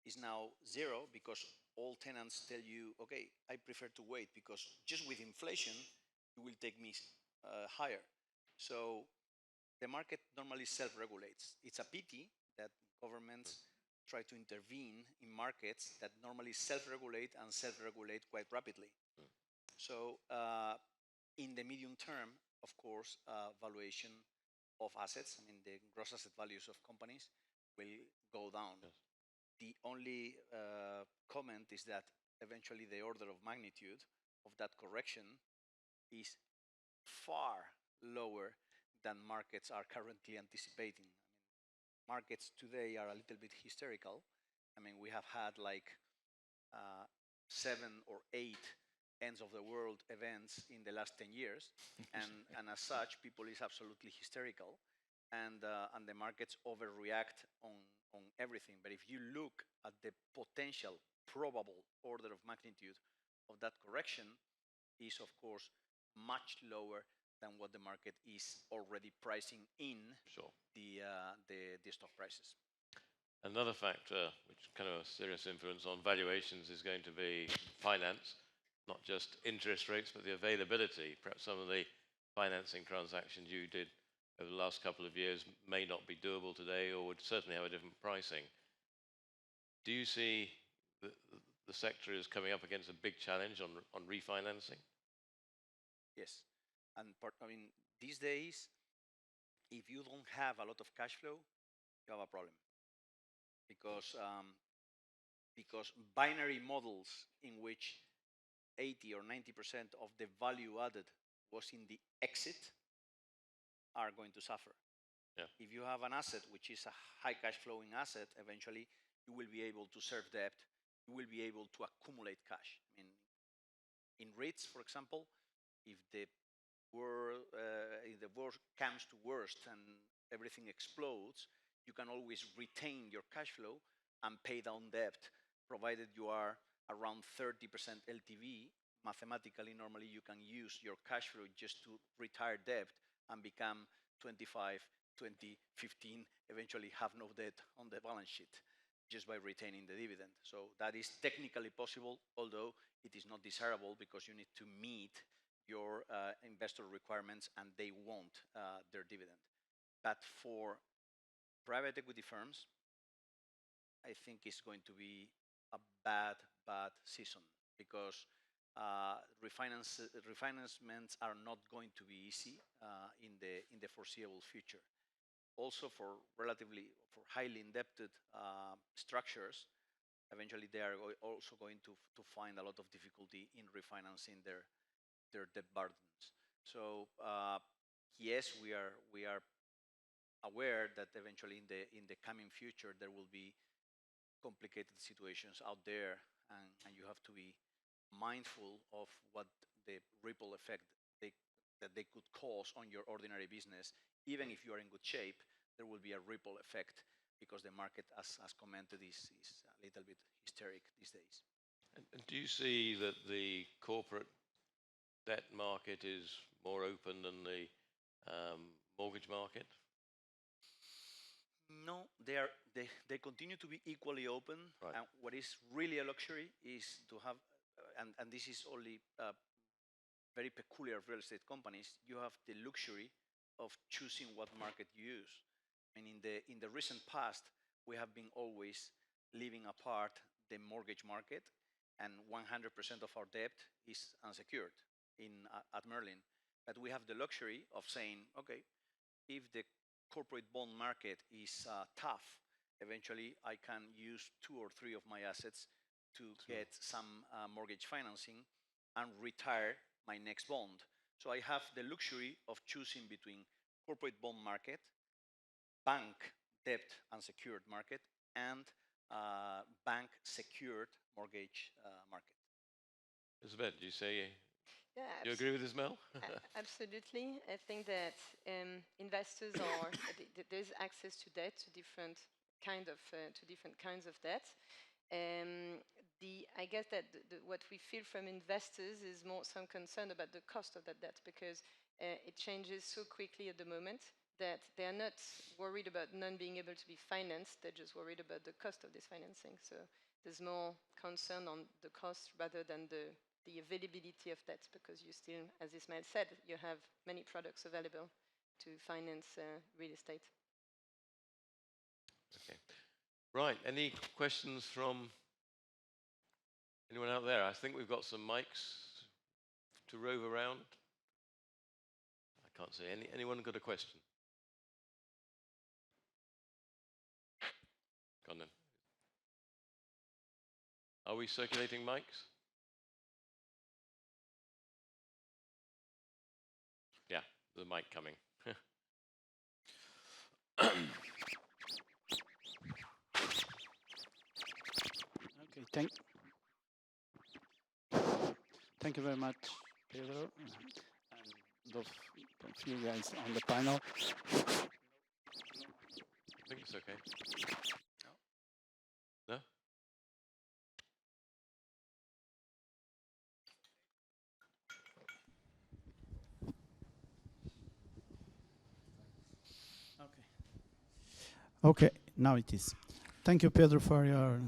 is now zero, because all tenants tell you, okay, I prefer to wait, because just with inflation, you will take me higher. So the market normally self-regulates. It's a pity that governments try to intervene in markets that normally self-regulate and self-regulate quite rapidly. So in the medium term, of course, valuation of assets, I mean, the gross asset values of companies will go down. Yes. The only comment is that eventually the order of magnitude of that correction is far lower than markets are currently anticipating. I mean, markets today are a little bit hysterical. I mean, we have had like 7 or 8 ends of the world events in the last 10 years, and as such, people is absolutely hysterical, and the markets overreact on everything. But if you look at the potential probable order of magnitude of that correction, is of course much lower than what the market is already pricing in. Sure. The stock prices. Another factor which kind of a serious influence on valuations is going to be finance, not just interest rates, but the availability. Perhaps some of the financing transactions you did over the last couple of years may not be doable today, or would certainly have a different pricing. Do you see the sector is coming up against a big challenge on refinancing? Yes, and I mean, these days, if you don't have a lot of cash flow, you have a problem, because binary models in which 80 or 90% of the value added was in the exit are going to suffer. Yeah. If you have an asset which is a high cash flowing asset, eventually you will be able to serve debt, you will be able to accumulate cash. I mean, in REITs, for example, if the worst comes to worst and everything explodes, you can always retain your cash flow and pay down debt, provided you are around 30% LTV. Mathematically, normally you can use your cash flow just to retire debt and become 25, 20, 15, eventually have no debt on the balance sheet just by retaining the dividend. So that is technically possible, although it is not desirable, because you need to meet your investor requirements and they want their dividend. But for private equity firms, I think it's going to be a bad season, because refinancements are not going to be easy in the foreseeable future. Also, for highly indebted structures, eventually they are also going to find a lot of difficulty in refinancing their debt burdens. So yes, we are aware that eventually in the coming future there will be complicated situations out there, and you have to be mindful of what the ripple effect that they could cause on your ordinary business. Even if you are in good shape, there will be a ripple effect, because the market, as commented, is a little bit hysteric these days. And do you see that the corporate debt market is more open than the mortgage market? No, they continue to be equally open. Right. And what is really a luxury is to have, and this is only very peculiar of real estate companies, you have the luxury of choosing what market you use. And in the recent past, we have been always leaving apart the mortgage market, and 100% of our debt is unsecured at Merlin. But we have the luxury of saying, okay, if the corporate bond market is tough, eventually I can use 2 or 3 of my assets to get some mortgage financing and retire my next bond. So I have the luxury of choosing between corporate bond market, bank debt unsecured market, and bank secured mortgage market. Elizabeth, do you say Yeah, you agree with Ismail? absolutely. I think that investors are there's access to debt, to different kinds of debt. I guess that what we feel from investors is more some concern about the cost of that debt, because it changes so quickly at the moment that they are not worried about not being able to be financed. They're just worried about the cost of this financing. So there's more concern on the cost rather than the availability of debt, because you still, as Ismail said, you have many products available to finance real estate. Okay. Right. Any questions from anyone out there? I think we've got some mics to rove around. I can't see anyone got a question? Go on then. Are we circulating mics? Yeah, the mic coming. Okay, thank you very much, Pedro, and those of you guys on the panel. I think it's okay. No? Okay, now it is. Thank you, Pedro, for your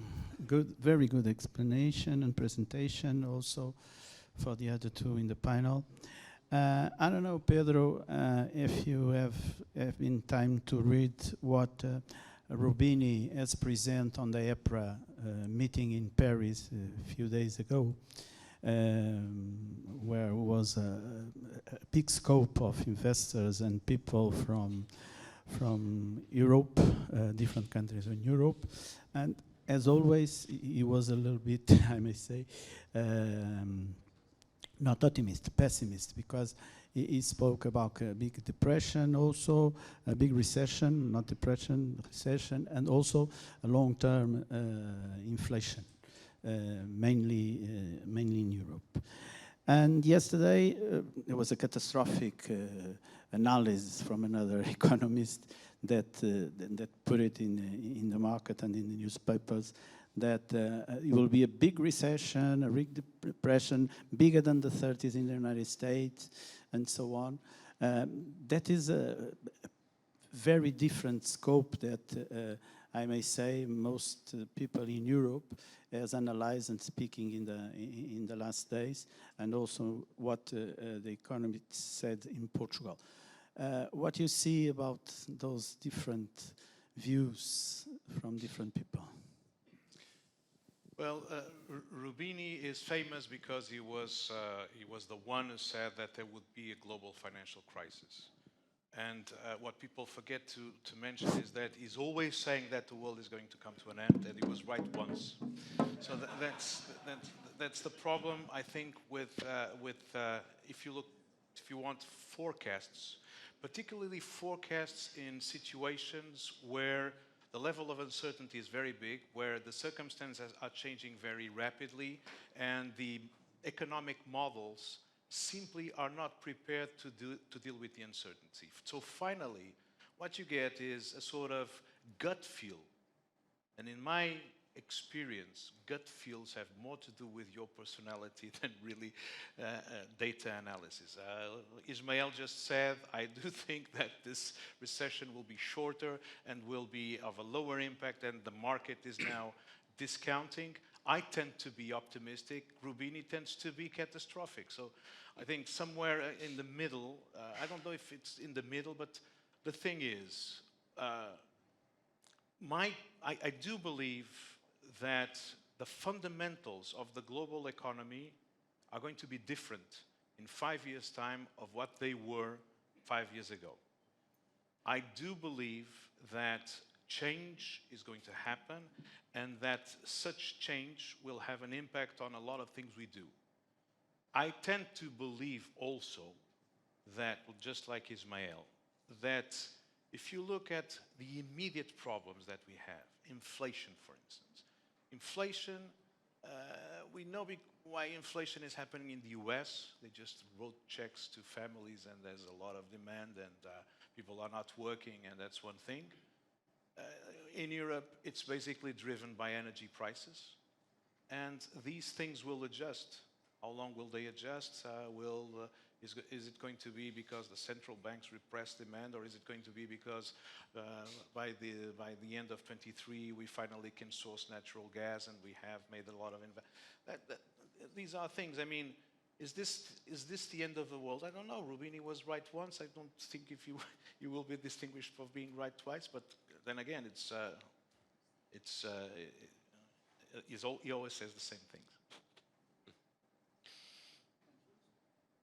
very good explanation and presentation, also for the other two in the panel. I don't know, Pedro, if you have been time to read what Rubini has presented on the EPRA meeting in Paris a few days ago, where was a big scope of investors and people from Europe, different countries in Europe. And as always, he was a little bit, I may say, not optimist, pessimist, because he spoke about a big depression also, a big recession, not depression, recession, and also a long-term inflation, mainly in Europe. And yesterday, there was a catastrophic analysis from another economist that put it in the market and in the newspapers, that it will be a big recession, a big depression, bigger than the 30s in the United States, and so on. That is a very different scope that I may say most people in Europe has analyzed and speaking in the last days, and also what the economists said in Portugal. What you see about those different views from different people? Well, Rubini is famous because he was the one who said that there would be a global financial crisis. And what people forget to mention is that he's always saying that the world is going to come to an end, and he was right once. So that's the problem, I think, with if you want forecasts, particularly forecasts in situations where the level of uncertainty is very big, where the circumstances are changing very rapidly, and the economic models simply are not prepared to deal with the uncertainty. So finally, what you get is a sort of gut feel. And in my experience, gut feels have more to do with your personality than really data analysis. Ismail just said, I do think that this recession will be shorter and will be of a lower impact, and the market is now discounting. I tend to be optimistic. Rubini tends to be catastrophic. So I think somewhere in the middle, I don't know if it's in the middle, but the thing is, I do believe that the fundamentals of the global economy are going to be different in 5 years' time of what they were 5 years ago. I do believe that change is going to happen and that such change will have an impact on a lot of things we do. I tend to believe also that, just like Ismael, that if you look at the immediate problems that we have, inflation, for instance. Inflation, we know why inflation is happening in the US. They just wrote checks to families and there's a lot of demand and people are not working, and that's one thing. In Europe, it's basically driven by energy prices. And these things will adjust. How long will they adjust? Is it going to be because the central banks repress demand, or is it going to be because by the end of 23 we finally can source natural gas and we have made a lot of these are things. I mean, is this the end of the world? I don't know. Rubini was right once. I don't think if you will be distinguished for being right twice. But then again, he always says the same things.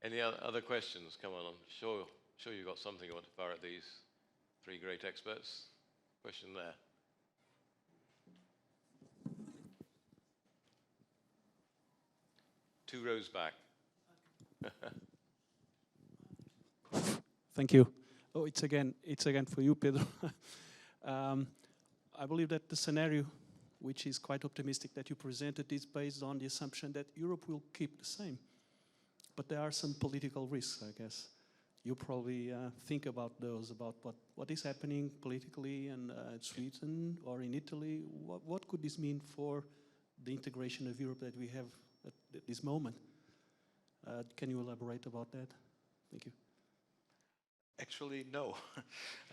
Any other questions? Come on, I'm sure you've got something you want to fire at these three great experts. Question there. Two rows back. Thank you. Oh, it's again for you, Pedro. I believe that the scenario, which is quite optimistic that you presented, is based on the assumption that Europe will keep the same. But there are some political risks, I guess. You probably think about those, about what is happening politically in Sweden or in Italy. What could this mean for the integration of Europe that we have at this moment? Can you elaborate about that? Thank you. Actually, no.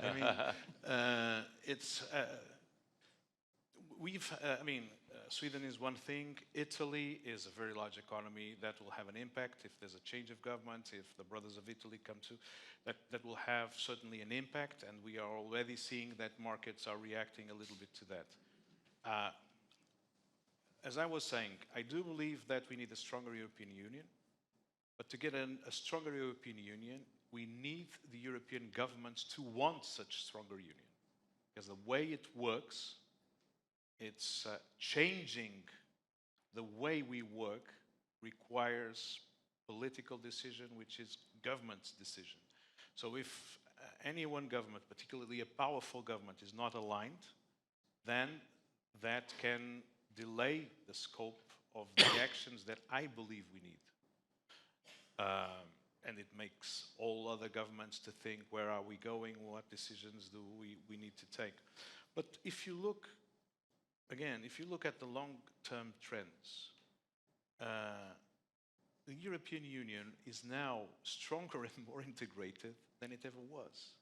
I mean, Sweden is one thing. Italy is a very large economy that will have an impact if there's a change of government, if the brothers of Italy come to, that will have certainly an impact, and we are already seeing that markets are reacting a little bit to that. As I was saying, I do believe that we need a stronger European Union, but to get a stronger European Union, we need the European governments to want such stronger union. Because the way it works, it's changing the way we work requires political decision, which is government's decision. So if any one government, particularly a powerful government, is not aligned, then that can delay the scope of the actions that I believe we need. And it makes all other governments to think, where are we going? What decisions do we need to take? But if you look, again, if you look at the long-term trends, the European Union is now stronger and more integrated than it ever was.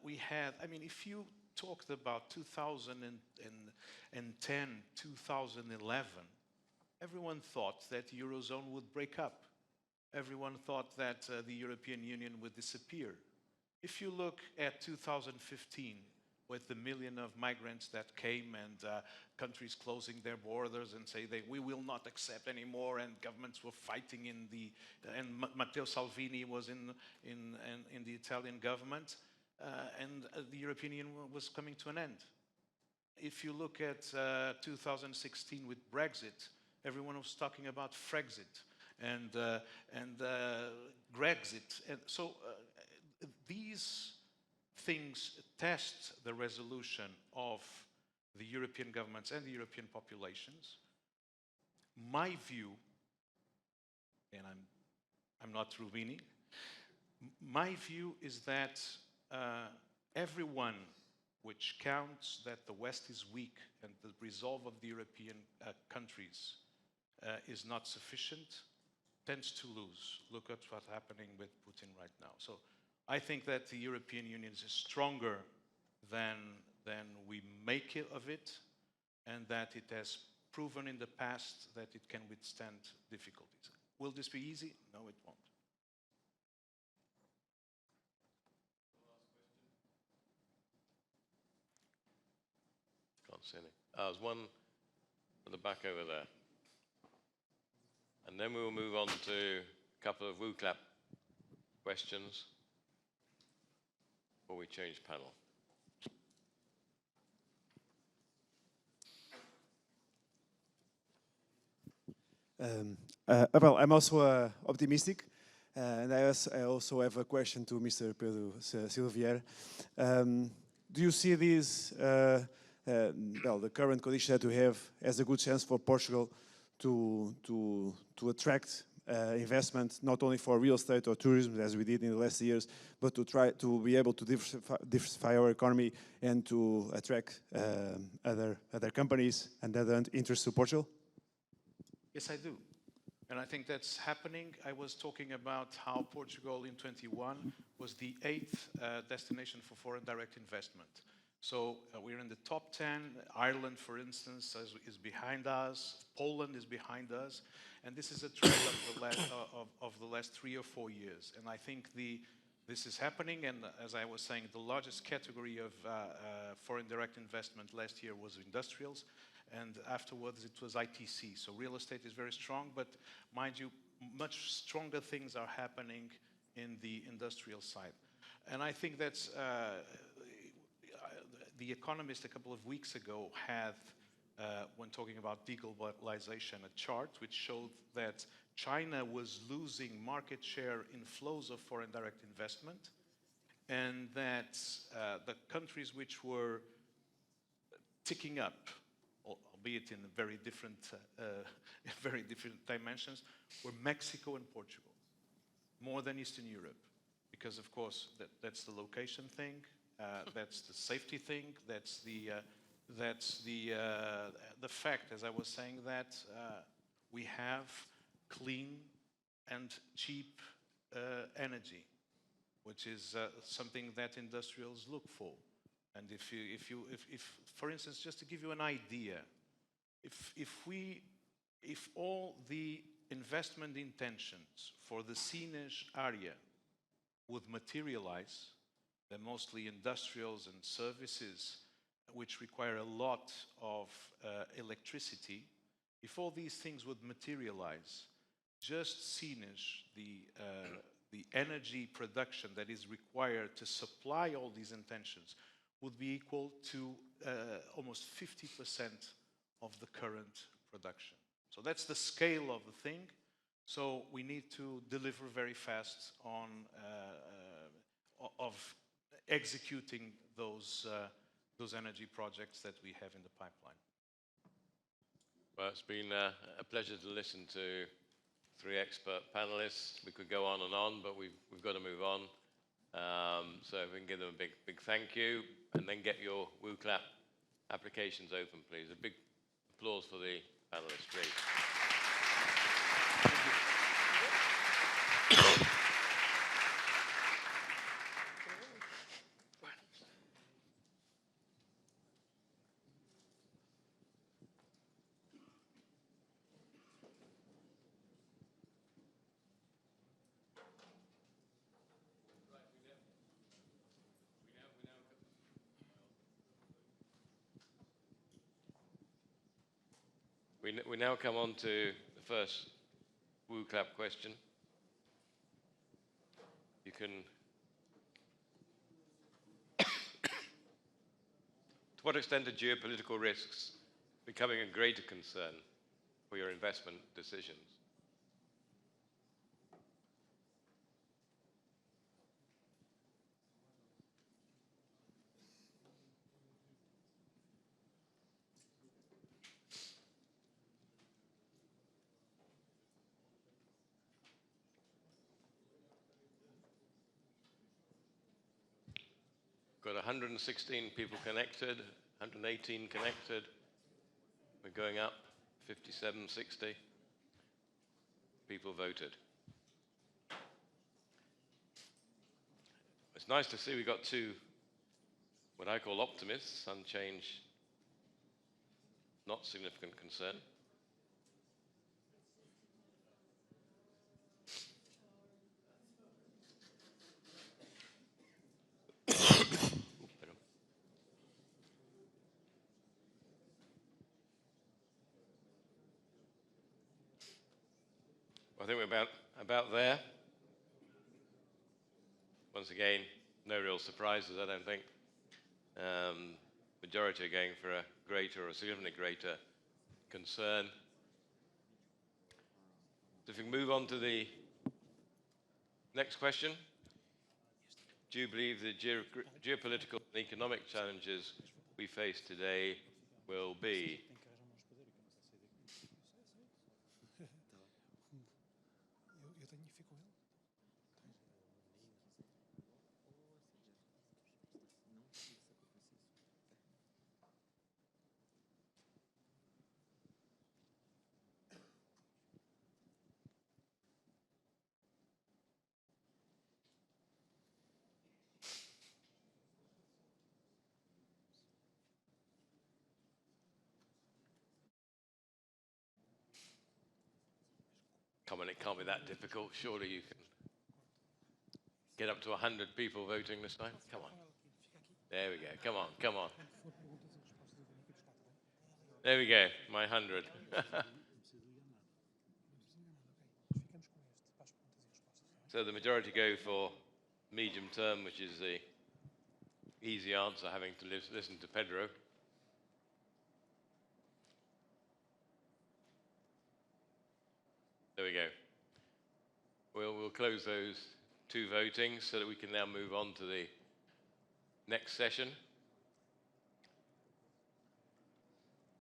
If you talked about 2010, 2011, everyone thought that the Eurozone would break up. Everyone thought that the European Union would disappear. If you look at 2015, with the million of migrants that came and countries closing their borders and say we will not accept anymore, and governments were fighting and Matteo Salvini was in the Italian government, and the European Union was coming to an end. If you look at 2016 with Brexit, everyone was talking about Frexit and Grexit, and so these things test the resolution of the European governments and the European populations. My view, and I'm not Rubini, my view is that everyone which counts that the West is weak and the resolve of the European countries is not sufficient tends to lose. Look at what's happening with Putin right now. So I think that the European Union is stronger than we make it of it, and that it has proven in the past that it can withstand difficulties. Will this be easy? No, it won't. Can't see any. There's one at the back over there. And then we will move on to couple of WooClap questions before we change panel. Well, I'm also optimistic, and I also have a question to Mr. Pedro Silvier. Do you see this, well, the current condition that we have as a good chance for Portugal to attract investment, not only for real estate or tourism, as we did in the last years, but to try to be able to diversify our economy and to attract other companies and other interests to Portugal? Yes, I do. And I think that's happening. I was talking about how Portugal in 21 was the 8th destination for foreign direct investment. So we're in the top 10. Ireland, for instance, is behind us. Poland is behind us. And this is a trend of the last 3 or 4 years. And I think this is happening. And as I was saying, the largest category of foreign direct investment last year was industrials. And afterwards it was ITC. So real estate is very strong, but mind you, much stronger things are happening in the industrial side. And I think that's, The Economist a couple of weeks ago had, when talking about deglobalization, a chart which showed that China was losing market share in flows of foreign direct investment, and that the countries which were ticking up, albeit in very different dimensions, were Mexico and Portugal, more than Eastern Europe, because of course that's the location thing, that's the safety thing, that's the fact, as I was saying, that we have clean and cheap energy, which is something that industrials look for. And if for instance, just to give you an idea, if all the investment intentions for the Sines area would materialize, they're mostly industrials and services which require a lot of electricity. If all these things would materialize, just Sines, the energy production that is required to supply all these intentions, would be equal to almost 50% of the current production. So that's the scale of the thing. So we need to deliver very fast on of executing those energy projects that we have in the pipeline. Well, it's been a pleasure to listen to 3 expert panelists. We could go on and on, but we've got to move on. So if we can give them a big thank you, and then get your WooClap applications open, please. A big applause for the panelists, please. We now come on to the first WooClap question. You can... To what extent are geopolitical risks becoming a greater concern for your investment decisions? Got 116 people connected, 118 connected. We're going up, 57, 60. People voted. It's nice to see we got 2, what I call optimists, on change, not significant concern. I think we're about about there. Once again, no real surprises, I don't think. Majority are going for a greater or significantly greater concern. So if we move on to the next question. Do you believe the geopolitical and economic challenges we face today will be? Come on, it can't be that difficult. Surely you can get up to 100 people voting this time. Come on. There we go. Come on, come on. There we go, my 100. So the majority go for medium term, which is the easy answer, having to listen to Pedro. There we go. We'll close those two votings so that we can now move on to the next session.